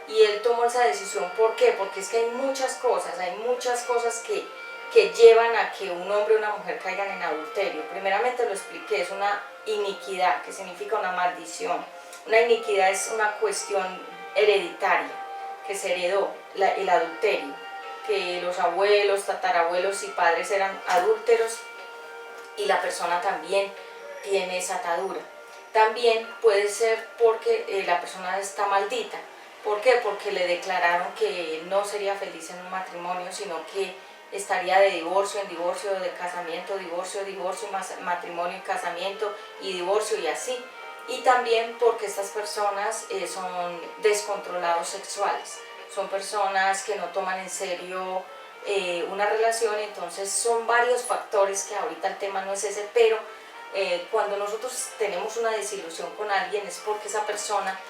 y él tomó esa decisión, ¿por qué? Porque es que hay muchas cosas que llevan a que un hombre y una mujer caigan en adulterio. Primeramente lo expliqué, es una iniquidad, que significa una maldición. Una iniquidad es una cuestión hereditaria que se heredó, el adulterio. que los abuelos, tatarabuelos y padres eran adúlteros y la persona también tiene esa atadura. También puede ser porque la persona está maldita. ¿Por qué? Porque le declararon que no sería feliz en un matrimonio, sino que estaría de divorcio en divorcio, de casamiento, divorcio, divorcio, matrimonio y casamiento y divorcio y así. Y también porque estas personas son descontrolados sexuales, son personas que no toman en serio una relación. Entonces son varios factores, que ahorita el tema no es ese, pero cuando nosotros tenemos una desilusión con alguien es porque esa persona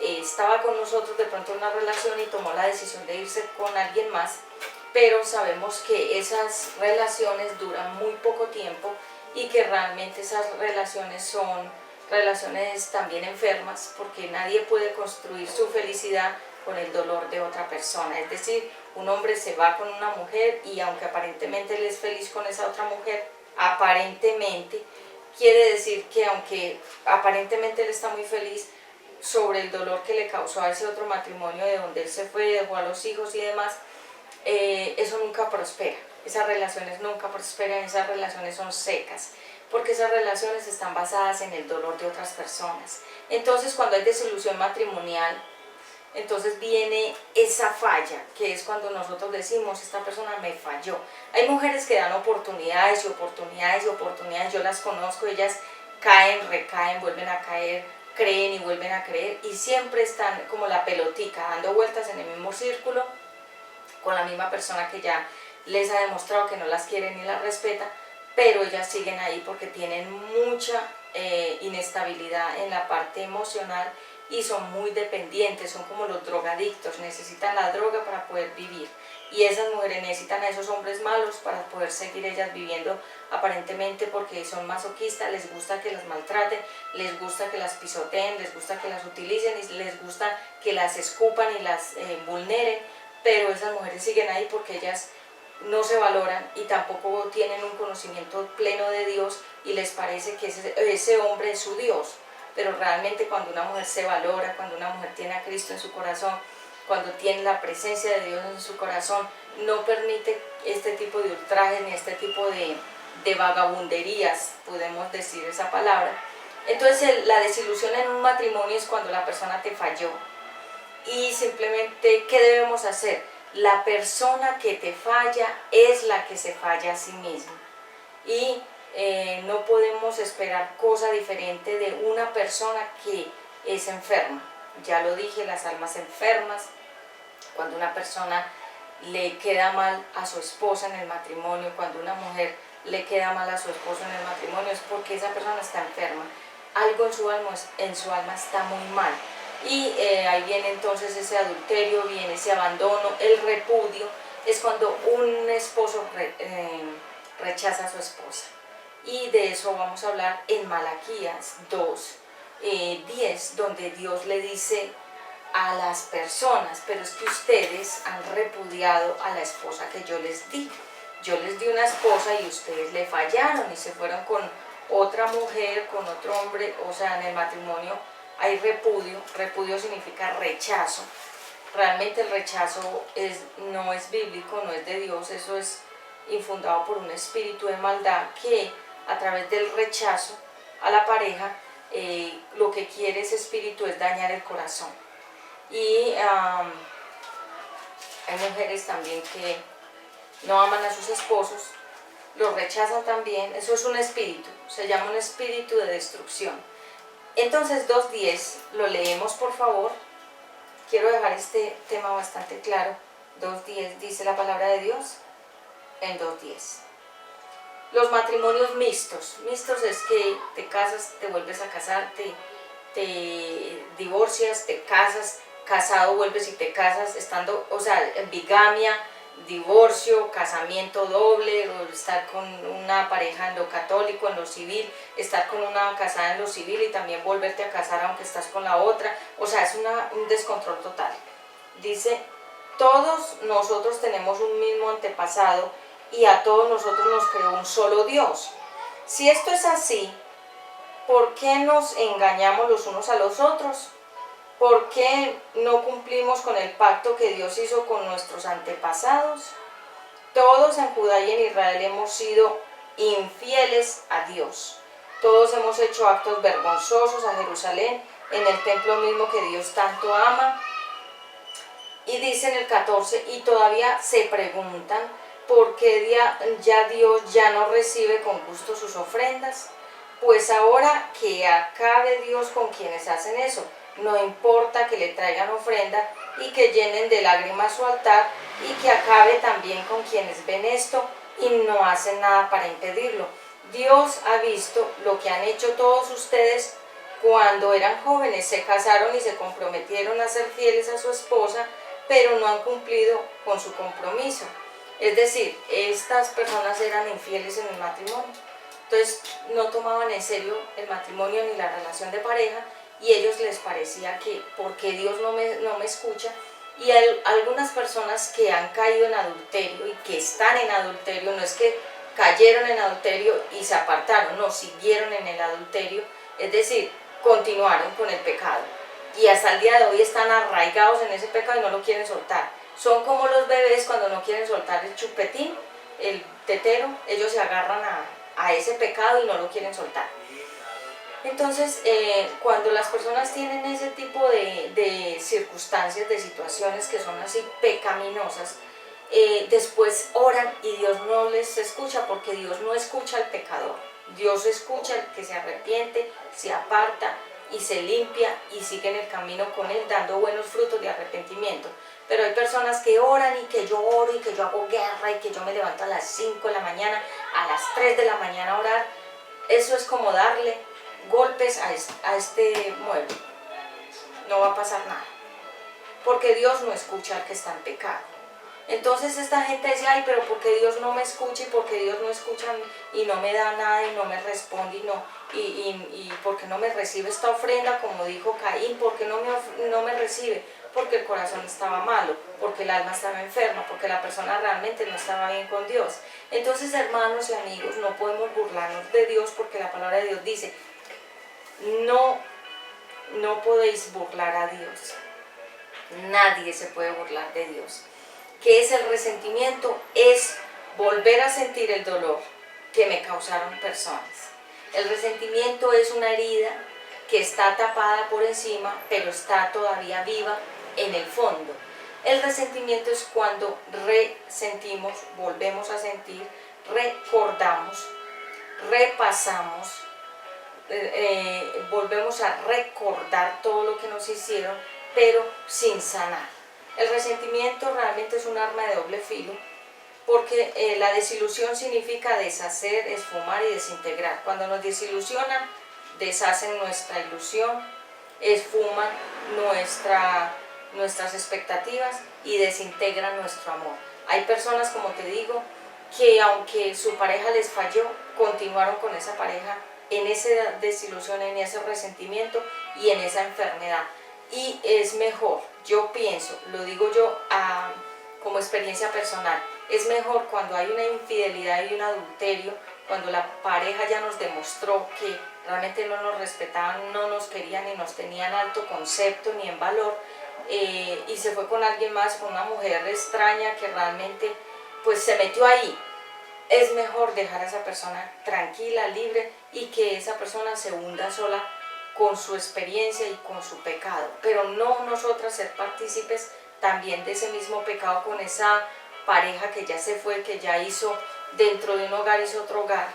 estaba con nosotros de pronto en una relación y tomó la decisión de irse con alguien más, pero sabemos que esas relaciones duran muy poco tiempo y que realmente esas relaciones son relaciones también enfermas, porque nadie puede construir su felicidad con el dolor de otra persona. Es decir, un hombre se va con una mujer y aunque aparentemente él es feliz con esa otra mujer, aparentemente, quiere decir que aunque aparentemente él está muy feliz, sobre el dolor que le causó a ese otro matrimonio de donde él se fue, dejó a los hijos y demás, eso nunca prospera. Esas relaciones nunca prosperan, esas relaciones son secas, porque esas relaciones están basadas en el dolor de otras personas. Entonces, cuando hay desilusión matrimonial, entonces viene esa falla, que es cuando nosotros decimos, esta persona me falló. Hay mujeres que dan oportunidades y oportunidades y oportunidades, yo las conozco, ellas caen, recaen, vuelven a caer, creen y vuelven a creer, y siempre están como la pelotica, dando vueltas en el mismo círculo, con la misma persona que ya les ha demostrado que no las quiere ni las respeta, pero ellas siguen ahí porque tienen mucha inestabilidad en la parte emocional y son muy dependientes, son como los drogadictos, necesitan la droga para poder vivir. Y esas mujeres necesitan a esos hombres malos para poder seguir ellas viviendo, aparentemente porque son masoquistas, les gusta que las maltraten, les gusta que las pisoteen, les gusta que las utilicen y les gusta que las escupan y las vulneren, pero esas mujeres siguen ahí porque ellas no se valoran y tampoco tienen un conocimiento pleno de Dios y les parece que ese hombre es su Dios. Pero realmente cuando una mujer se valora, cuando una mujer tiene a Cristo en su corazón, cuando tiene la presencia de Dios en su corazón, no permite este tipo de ultrajes ni este tipo de vagabunderías, podemos decir esa palabra. Entonces la desilusión en un matrimonio es cuando la persona te falló. Y simplemente, ¿qué debemos hacer? La persona que te falla es la que se falla a sí misma. Y no podemos esperar cosa diferente de una persona que es enferma. Ya lo dije, las almas enfermas, cuando una persona le queda mal a su esposa en el matrimonio, cuando una mujer le queda mal a su esposo en el matrimonio, es porque esa persona está enferma. Algo en su alma está muy mal. Y ahí viene entonces ese adulterio, viene ese abandono, el repudio. Es cuando un esposo rechaza a su esposa. Y de eso vamos a hablar en Malaquías 2:10, donde Dios le dice a las personas, pero es que ustedes han repudiado a la esposa que yo les di. Yo les di una esposa y ustedes le fallaron y se fueron con otra mujer, con otro hombre. O sea, en el matrimonio hay repudio. Repudio significa rechazo. Realmente el rechazo no es bíblico, no es de Dios, eso es infundado por un espíritu de maldad que a través del rechazo a la pareja, lo que quiere ese espíritu es dañar el corazón. Y hay mujeres también que no aman a sus esposos, los rechazan también. Eso es un espíritu, se llama un espíritu de destrucción. Entonces 2:10, lo leemos por favor. Quiero dejar este tema bastante claro. 2:10 dice la palabra de Dios en 2:10. Los matrimonios mixtos. Mixtos es que te casas, te vuelves a casar, te divorcias, te casas, casado vuelves y te casas, estando, o sea, en bigamia, divorcio, casamiento doble, o estar con una pareja en lo católico, en lo civil, estar con una casada en lo civil y también volverte a casar aunque estás con la otra. O sea, es un descontrol total. Dice, todos nosotros tenemos un mismo antepasado y a todos nosotros nos creó un solo Dios. Si esto es así, ¿por qué nos engañamos los unos a los otros? ¿Por qué no cumplimos con el pacto que Dios hizo con nuestros antepasados? todos en Judá y en Israel hemos sido infieles a Dios. Todos hemos hecho actos vergonzosos a Jerusalén, en el templo mismo que Dios tanto ama. Y dice en el 14, y todavía se preguntan por qué ya Dios ya no recibe con gusto sus ofrendas. Pues ahora que acabe Dios con quienes hacen eso. No importa que le traigan ofrenda y que llenen de lágrimas su altar, y que acabe también con quienes ven esto y no hacen nada para impedirlo. Dios ha visto lo que han hecho todos ustedes cuando eran jóvenes, se casaron y se comprometieron a ser fieles a su esposa, pero no han cumplido con su compromiso. Es decir, estas personas eran infieles en el matrimonio. Entonces no tomaban en serio el matrimonio ni la relación de pareja, y a ellos les parecía que porque Dios no me escucha. Y algunas personas que han caído en adulterio y que están en adulterio, no es que cayeron en adulterio y se apartaron, no, siguieron en el adulterio, es decir, continuaron con el pecado. Y hasta el día de hoy están arraigados en ese pecado y no lo quieren soltar. Son como los bebés cuando no quieren soltar el chupetín, el tetero, ellos se agarran a ese pecado y no lo quieren soltar. Entonces, cuando las personas tienen ese tipo de circunstancias, de situaciones que son así pecaminosas, después oran y Dios no les escucha, porque Dios no escucha al pecador. Dios escucha al que se arrepiente, se aparta y se limpia y sigue en el camino con Él, dando buenos frutos de arrepentimiento. Pero hay personas que oran y que yo oro y que yo hago guerra y que yo me levanto a las 5 de la mañana, a las 3 de la mañana a orar. Eso es como darle golpes a este mueble. No va a pasar nada, porque Dios no escucha al que está en pecado. Entonces esta gente dice, ay, pero porque Dios no me escucha y porque Dios no escucha y no me da nada y no me responde y porque no me recibe esta ofrenda, como dijo Caín, porque no me recibe, porque el corazón estaba malo, porque el alma estaba enferma, porque la persona realmente no estaba bien con Dios. Entonces, hermanos y amigos, no podemos burlarnos de Dios, porque la palabra de Dios dice, no podéis burlar a Dios. Nadie se puede burlar de Dios. ¿Qué es el resentimiento? Es volver a sentir el dolor que me causaron personas. El resentimiento es una herida que está tapada por encima, pero está todavía viva en el fondo. El resentimiento es cuando resentimos, volvemos a sentir, recordamos, repasamos, volvemos a recordar todo lo que nos hicieron, pero sin sanar. El resentimiento realmente es un arma de doble filo, porque la desilusión significa deshacer, esfumar y desintegrar. Cuando nos desilusionan, deshacen nuestra ilusión, esfuman nuestras expectativas y desintegran nuestro amor. Hay personas, como te digo, que aunque su pareja les falló, continuaron con esa pareja en esa desilusión, en ese resentimiento y en esa enfermedad. Y es mejor, yo pienso, lo digo yo como experiencia personal, es mejor cuando hay una infidelidad y un adulterio, cuando la pareja ya nos demostró que realmente no nos respetaban, no nos querían ni nos tenían alto concepto ni en valor, y se fue con alguien más, con una mujer extraña que realmente pues se metió ahí. Es mejor dejar a esa persona tranquila, libre, y que esa persona se hunda sola con su experiencia y con su pecado, pero no nosotras ser partícipes también de ese mismo pecado con esa pareja que ya se fue, que ya hizo dentro de un hogar, hizo otro hogar.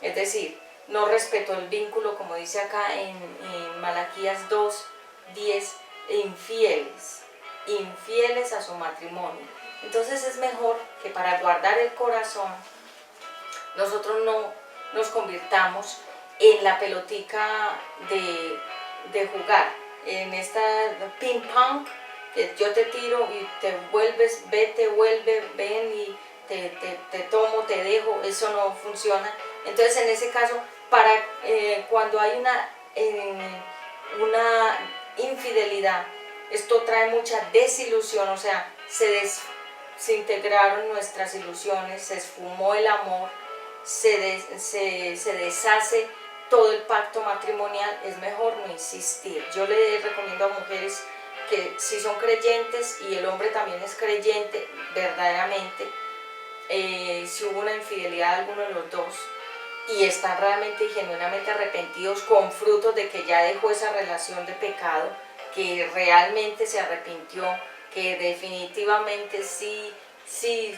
Es decir, no respetó el vínculo, como dice acá en Malaquías 2:10, infieles a su matrimonio. Entonces es mejor que para guardar el corazón nosotros no nos convirtamos en la pelotica de jugar, en esta ping pong, que yo te tiro y te vuelves, vete, vuelve, ven y te tomo, te dejo. Eso no funciona. Entonces en ese caso, cuando hay una infidelidad, esto trae mucha desilusión, o sea, se desintegraron nuestras ilusiones, se esfumó el amor, se deshace todo el pacto matrimonial. Es mejor no insistir. Yo le recomiendo a mujeres que si son creyentes y el hombre también es creyente verdaderamente, si hubo una infidelidad de alguno de los dos y están realmente y genuinamente arrepentidos con frutos de que ya dejó esa relación de pecado, que realmente se arrepintió, que definitivamente sí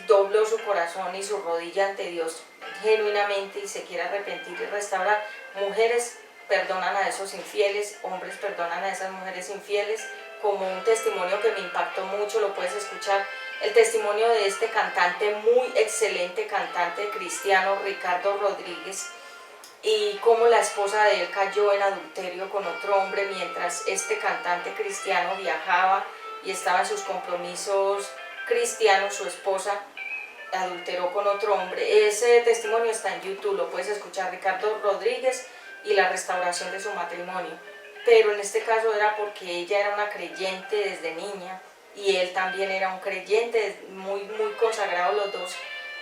dobló su corazón y su rodilla ante Dios genuinamente y se quiere arrepentir y restaurar. Mujeres perdonan a esos infieles, hombres perdonan a esas mujeres infieles, como un testimonio que me impactó mucho, lo puedes escuchar, el testimonio de este cantante, muy excelente cantante cristiano, Ricardo Rodríguez, y cómo la esposa de él cayó en adulterio con otro hombre mientras este cantante cristiano viajaba y estaba en sus compromisos cristianos. Su esposa adulteró con otro hombre. Ese testimonio está en YouTube, lo puedes escuchar, Ricardo Rodríguez y la restauración de su matrimonio. Pero en este caso era porque ella era una creyente desde niña y él también era un creyente, muy consagrados los dos,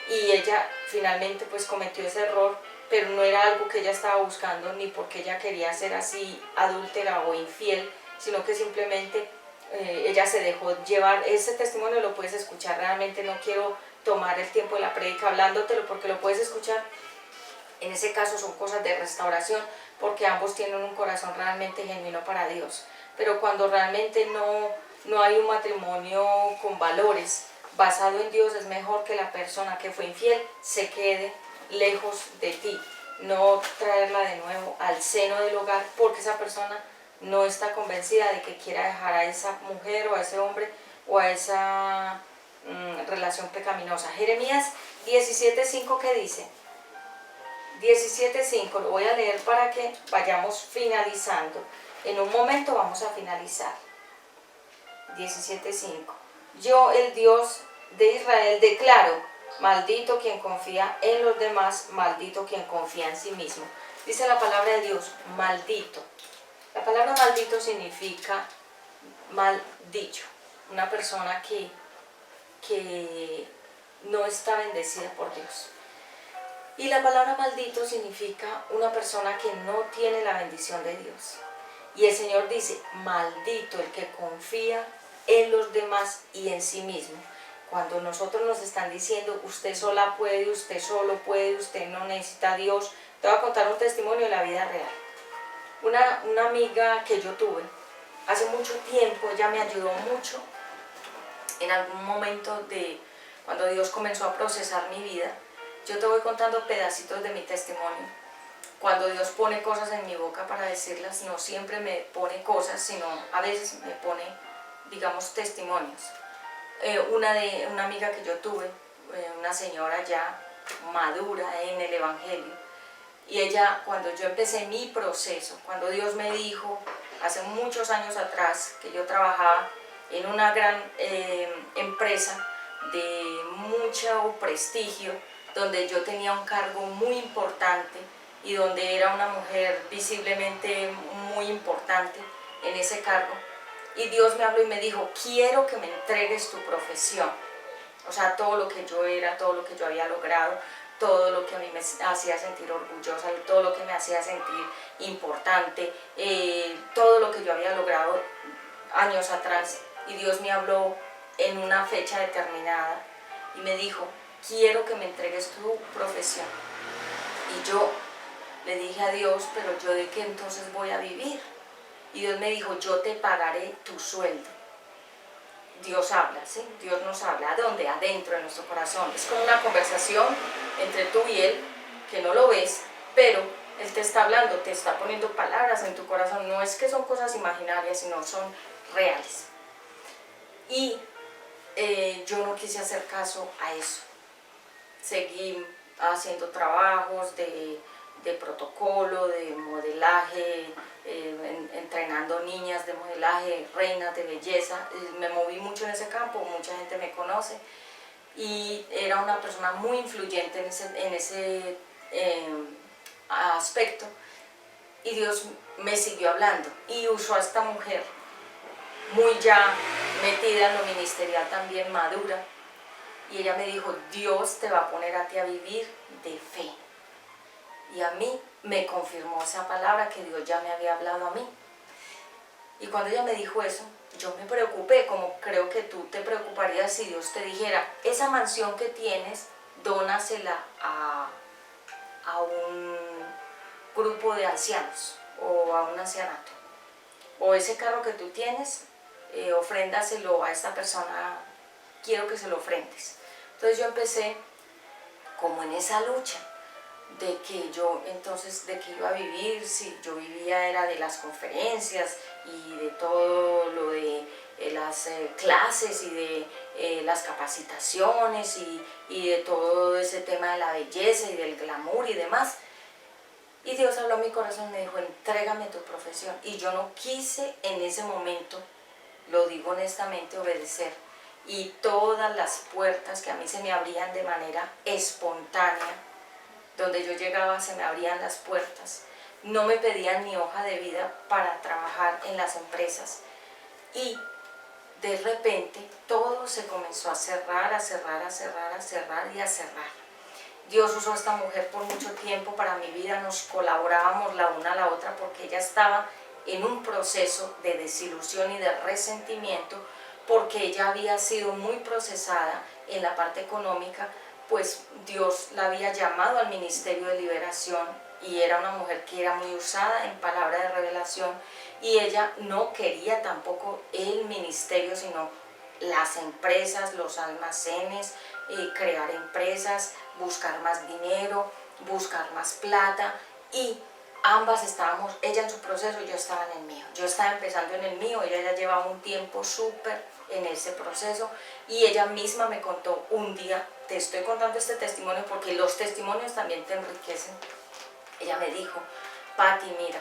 y ella finalmente pues cometió ese error, pero no era algo que ella estaba buscando ni porque ella quería ser así adúltera o infiel, sino que simplemente ella se dejó llevar. Ese testimonio lo puedes escuchar, realmente no quiero tomar el tiempo de la prédica hablándotelo porque lo puedes escuchar. En ese caso son cosas de restauración porque ambos tienen un corazón realmente genuino para Dios. Pero cuando realmente no hay un matrimonio con valores basado en Dios, es mejor que la persona que fue infiel se quede lejos de ti, no traerla de nuevo al seno del hogar porque esa persona no está convencida de que quiera dejar a esa mujer o a ese hombre o a esa relación pecaminosa. Jeremías 17:5, ¿qué dice? 17:5, lo voy a leer para que vayamos finalizando. En un momento vamos a finalizar. 17:5. Yo, el Dios de Israel, declaro: maldito quien confía en los demás, maldito quien confía en sí mismo. Dice la palabra de Dios, maldito. La palabra maldito significa mal dicho. Una persona que no está bendecida por Dios. Y la palabra maldito significa una persona que no tiene la bendición de Dios. Y el Señor dice, maldito el que confía en los demás y en sí mismo. Cuando nosotros nos están diciendo, usted sola puede, usted solo puede, usted no necesita a Dios. Te voy a contar un testimonio de la vida real. Una amiga que yo tuve hace mucho tiempo, ella me ayudó mucho en algún momento de cuando Dios comenzó a procesar mi vida. Yo te voy contando pedacitos de mi testimonio. Cuando Dios pone cosas en mi boca para decirlas, no siempre me pone cosas, sino a veces me pone, digamos, testimonios. Una amiga que yo tuve, una señora ya madura en el Evangelio, y ella, cuando yo empecé mi proceso, cuando Dios me dijo, hace muchos años atrás, que yo trabajaba en una gran empresa de mucho prestigio, donde yo tenía un cargo muy importante y donde era una mujer visiblemente muy importante en ese cargo. Y Dios me habló y me dijo, quiero que me entregues tu profesión. O sea, todo lo que yo era, todo lo que yo había logrado, todo lo que a mí me hacía sentir orgullosa, todo lo que me hacía sentir importante, todo lo que yo había logrado años atrás. Y Dios me habló en una fecha determinada y me dijo, quiero que me entregues tu profesión. Y yo le dije a Dios, pero ¿yo de qué entonces voy a vivir? Y Dios me dijo, yo te pagaré tu sueldo. Dios habla, ¿sí? Dios nos habla. ¿A dónde? Adentro de nuestro corazón. Es como una conversación entre tú y Él, que no lo ves, pero Él te está hablando, te está poniendo palabras en tu corazón. No es que son cosas imaginarias, sino son reales. Y yo no quise hacer caso a eso. Seguí haciendo trabajos de protocolo, de modelaje, entrenando niñas de modelaje, reinas de belleza. Me moví mucho en ese campo, mucha gente me conoce y era una persona muy influyente en ese aspecto. Y Dios me siguió hablando y usó a esta mujer muy ya metida en lo ministerial, también madura, y ella me dijo, Dios te va a poner a ti a vivir de fe. Y a mí me confirmó esa palabra que Dios ya me había hablado a mí. Y cuando ella me dijo eso, yo me preocupé, como creo que tú te preocuparías si Dios te dijera, esa mansión que tienes, dónasela a un grupo de ancianos o a un ancianato. O ese carro que tú tienes, ofréndaselo a esta persona, quiero que se lo ofrendes. Entonces yo empecé como en esa lucha de que yo entonces, de que iba a vivir, si yo vivía era de las conferencias y de todo lo de las clases y de las capacitaciones y de todo ese tema de la belleza y del glamour y demás. Y Dios habló a mi corazón y me dijo, entrégame tu profesión. Y yo no quise en ese momento, lo digo honestamente, obedecer. Y todas las puertas que a mí se me abrían de manera espontánea, donde yo llegaba se me abrían las puertas. No me pedían ni hoja de vida para trabajar en las empresas. Y de repente todo se comenzó a cerrar, a cerrar, a cerrar, a cerrar y a cerrar. Dios usó a esta mujer por mucho tiempo para mi vida, nos colaborábamos la una a la otra porque ella estaba en un proceso de desilusión y de resentimiento porque ella había sido muy procesada en la parte económica, pues Dios la había llamado al ministerio de liberación y era una mujer que era muy usada en palabra de revelación y ella no quería tampoco el ministerio, sino las empresas, los almacenes, crear empresas, buscar más dinero, buscar más plata y ambas estábamos, ella en su proceso y yo estaba en el mío. Yo estaba empezando en el mío, ella ya llevaba un tiempo súper en ese proceso y ella misma me contó un día, te estoy contando este testimonio porque los testimonios también te enriquecen. Ella me dijo, Pati, mira,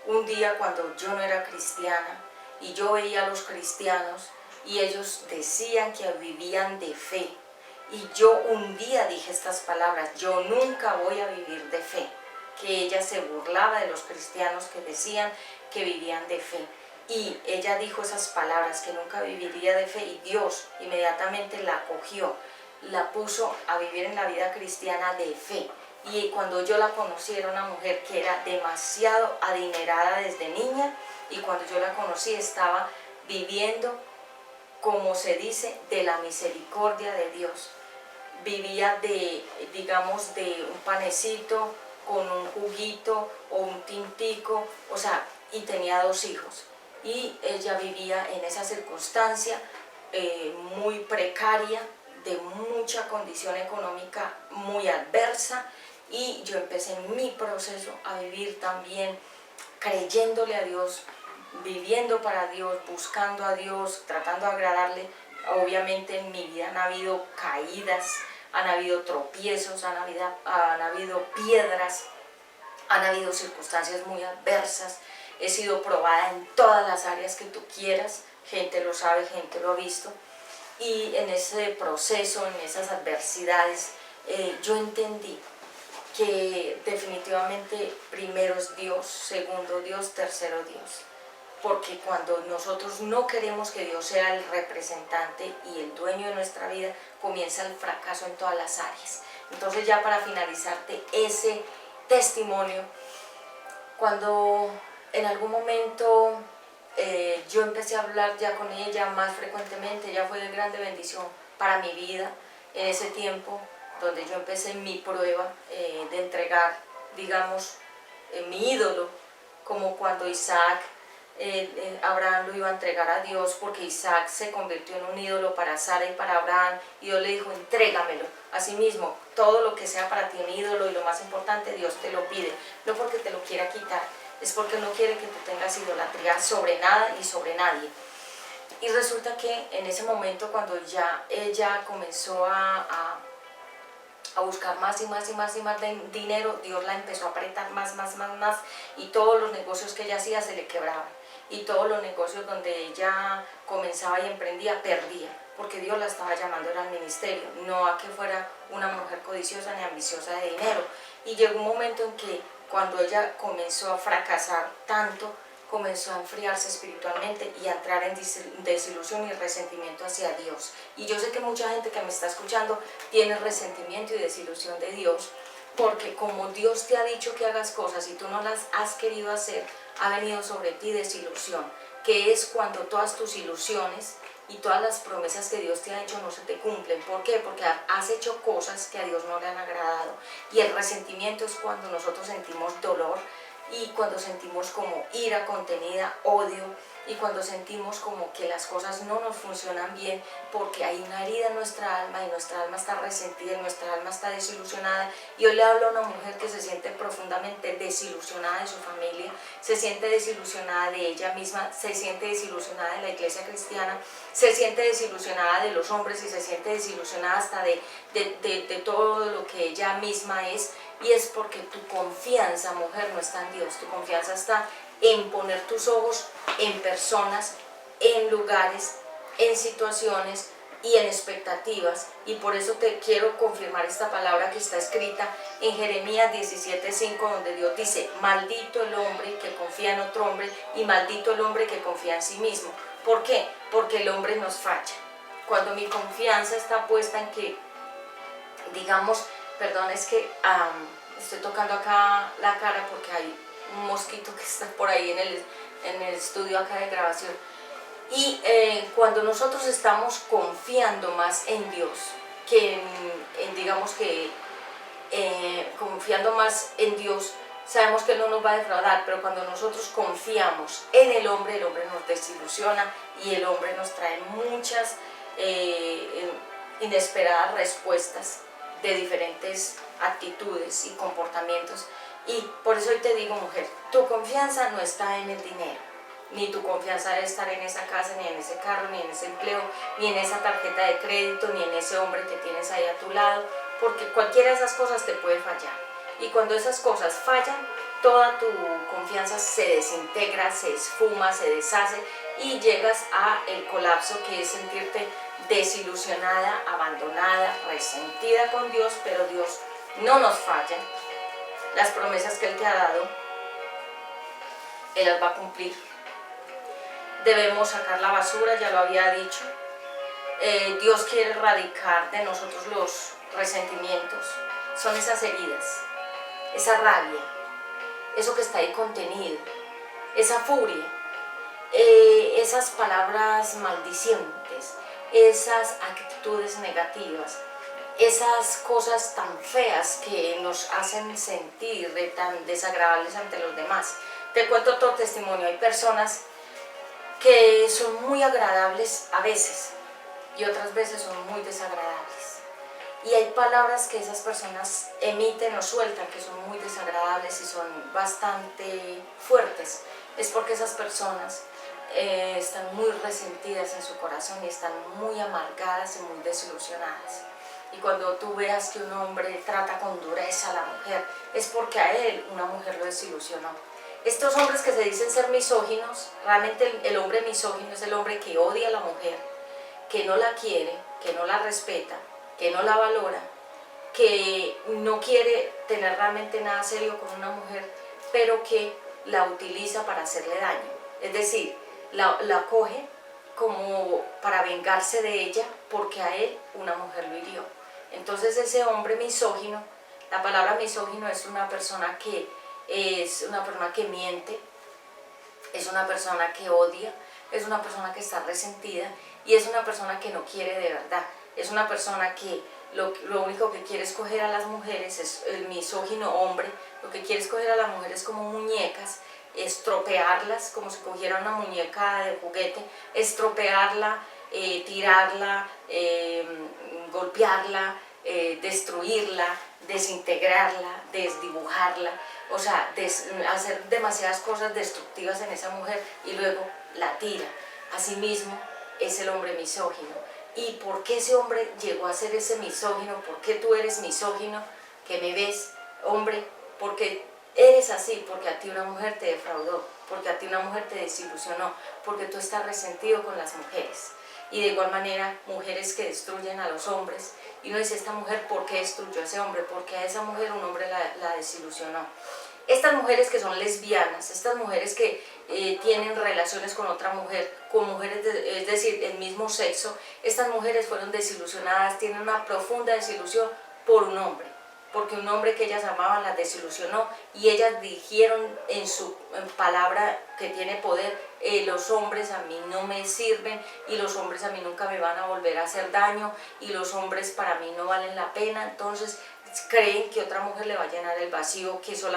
un día cuando yo no era cristiana y yo veía a los cristianos y ellos decían que vivían de fe y yo un día dije estas palabras, yo nunca voy a vivir de fe, que ella se burlaba de los cristianos que decían que vivían de fe y ella dijo esas palabras, que nunca viviría de fe y Dios inmediatamente la acogió, la puso a vivir en la vida cristiana de fe. Y cuando yo la conocí era una mujer que era demasiado adinerada desde niña y cuando yo la conocí estaba viviendo, como se dice, de la misericordia de Dios. Vivía de, digamos, de un panecito con un juguito o un tintico, o sea, y tenía 2 hijos. Y ella vivía en esa circunstancia muy precaria, de mucha condición económica muy adversa, y yo empecé en mi proceso a vivir también creyéndole a Dios, viviendo para Dios, buscando a Dios, tratando de agradarle. Obviamente en mi vida han habido caídas, han habido tropiezos, han habido piedras, han habido circunstancias muy adversas, he sido probada en todas las áreas que tú quieras, gente lo sabe, gente lo ha visto, y en ese proceso, en esas adversidades, yo entendí que definitivamente primero es Dios, segundo Dios, tercero Dios. Porque cuando nosotros no queremos que Dios sea el representante y el dueño de nuestra vida, comienza el fracaso en todas las áreas. Entonces ya para finalizarte ese testimonio, cuando en algún momento yo empecé a hablar ya con ella más frecuentemente, ella fue de grande bendición para mi vida en ese tiempo, donde yo empecé mi prueba de entregar, digamos, mi ídolo, como cuando Isaac, Abraham lo iba a entregar a Dios, porque Isaac se convirtió en un ídolo para Sara y para Abraham, y Dios le dijo, entrégamelo. Asimismo, todo lo que sea para ti un ídolo y lo más importante, Dios te lo pide, no porque te lo quiera quitar, es porque no quiere que tú tengas idolatría sobre nada y sobre nadie. Y resulta que en ese momento, cuando ya ella comenzó a buscar más y más y más y más dinero, Dios la empezó a apretar más y todos los negocios que ella hacía se le quebraban y todos los negocios donde ella comenzaba y emprendía perdía, porque Dios la estaba llamando al ministerio, no a que fuera una mujer codiciosa ni ambiciosa de dinero. Y llegó un momento en que cuando ella comenzó a fracasar tanto, comenzó a enfriarse espiritualmente y a entrar en desilusión y resentimiento hacia Dios. Y yo sé que mucha gente que me está escuchando tiene resentimiento y desilusión de Dios, porque como Dios te ha dicho que hagas cosas y tú no las has querido hacer, ha venido sobre ti desilusión, que es cuando todas tus ilusiones y todas las promesas que Dios te ha hecho no se te cumplen. ¿Por qué? Porque has hecho cosas que a Dios no le han agradado. Y el resentimiento es cuando nosotros sentimos dolor y cuando sentimos como ira contenida, odio, y cuando sentimos como que las cosas no nos funcionan bien porque hay una herida en nuestra alma y nuestra alma está resentida y nuestra alma está desilusionada. Y yo le hablo a una mujer que se siente profundamente desilusionada de su familia, se siente desilusionada de ella misma, se siente desilusionada de la iglesia cristiana, se siente desilusionada de los hombres y se siente desilusionada hasta de todo lo que ella misma es. Y es porque tu confianza, mujer, no está en Dios, tu confianza está en poner tus ojos en personas, en lugares, en situaciones y en expectativas. Y por eso te quiero confirmar esta palabra que está escrita en Jeremías 17:5, donde Dios dice: maldito el hombre que confía en otro hombre y maldito el hombre que confía en sí mismo. ¿Por qué? Porque el hombre nos falla. Cuando mi confianza está puesta en que, digamos, perdón, es que estoy tocando acá la cara porque hay un mosquito que está por ahí en el estudio acá de grabación. Y cuando nosotros estamos confiando más en Dios, que digamos que confiando más en Dios, sabemos que Él no nos va a defraudar, pero cuando nosotros confiamos en el hombre nos desilusiona y el hombre nos trae muchas inesperadas respuestas de diferentes actitudes y comportamientos. Y por eso hoy te digo, mujer, tu confianza no está en el dinero, ni tu confianza debe estar en esa casa, ni en ese carro, ni en ese empleo, ni en esa tarjeta de crédito, ni en ese hombre que tienes ahí a tu lado, porque cualquiera de esas cosas te puede fallar. Y cuando esas cosas fallan, toda tu confianza se desintegra, se esfuma, se deshace y llegas al colapso, que es sentirte desilusionada, abandonada, resentida con Dios. Pero Dios no nos falla. Las promesas que Él te ha dado, Él las va a cumplir. Debemos sacar la basura, ya lo había dicho. Dios quiere erradicar de nosotros los resentimientos. Son esas heridas, esa rabia, eso que está ahí contenido, esa furia, esas palabras maldicientes, esas actitudes negativas, esas cosas tan feas que nos hacen sentir tan desagradables ante los demás. Te cuento otro testimonio. Hay personas que son muy agradables a veces y otras veces son muy desagradables. Y hay palabras que esas personas emiten o sueltan que son muy desagradables y son bastante fuertes. Es porque esas personas están muy resentidas en su corazón y están muy amargadas y muy desilusionadas. Y cuando tú veas que un hombre trata con dureza a la mujer, es porque a él una mujer lo desilusionó. Estos hombres que se dicen ser misóginos, realmente el hombre misógino es el hombre que odia a la mujer, que no la quiere, que no la respeta, que no la valora, que no quiere tener realmente nada serio con una mujer, pero que la utiliza para hacerle daño. Es decir, la coge como para vengarse de ella porque a él una mujer lo hirió. Entonces ese hombre misógino, la palabra misógino es una persona que miente, es una persona que odia, es una persona que está resentida y es una persona que no quiere de verdad. Es una persona que lo único que quiere es coger a las mujeres, es el misógino hombre, lo que quiere es coger a las mujeres como muñecas, estropearlas como si cogiera una muñeca de juguete, estropearla, tirarla, golpearla, destruirla, desintegrarla, desdibujarla, o sea, hacer demasiadas cosas destructivas en esa mujer y luego la tira. Asimismo es el hombre misógino. ¿Y por qué ese hombre llegó a ser ese misógino? ¿Por qué tú eres misógino? Que me ves, hombre, porque eres así, porque a ti una mujer te defraudó, porque a ti una mujer te desilusionó, porque tú estás resentido con las mujeres. Y de igual manera, mujeres que destruyen a los hombres. Y uno dice, esta mujer, ¿por qué destruyó a ese hombre? Porque a esa mujer un hombre la desilusionó. Estas mujeres que son lesbianas, estas mujeres que tienen relaciones con otra mujer, con mujeres, es decir, el mismo sexo, estas mujeres fueron desilusionadas, tienen una profunda desilusión por un hombre. porque un hombre que ellas amaban las desilusionó, y ellas dijeron en su palabra que tiene poder: los hombres a mí no me sirven, y los hombres a mí nunca me van a volver a hacer daño, y los hombres para mí no valen la pena. Entonces creen que otra mujer le va a llenar el vacío que solamente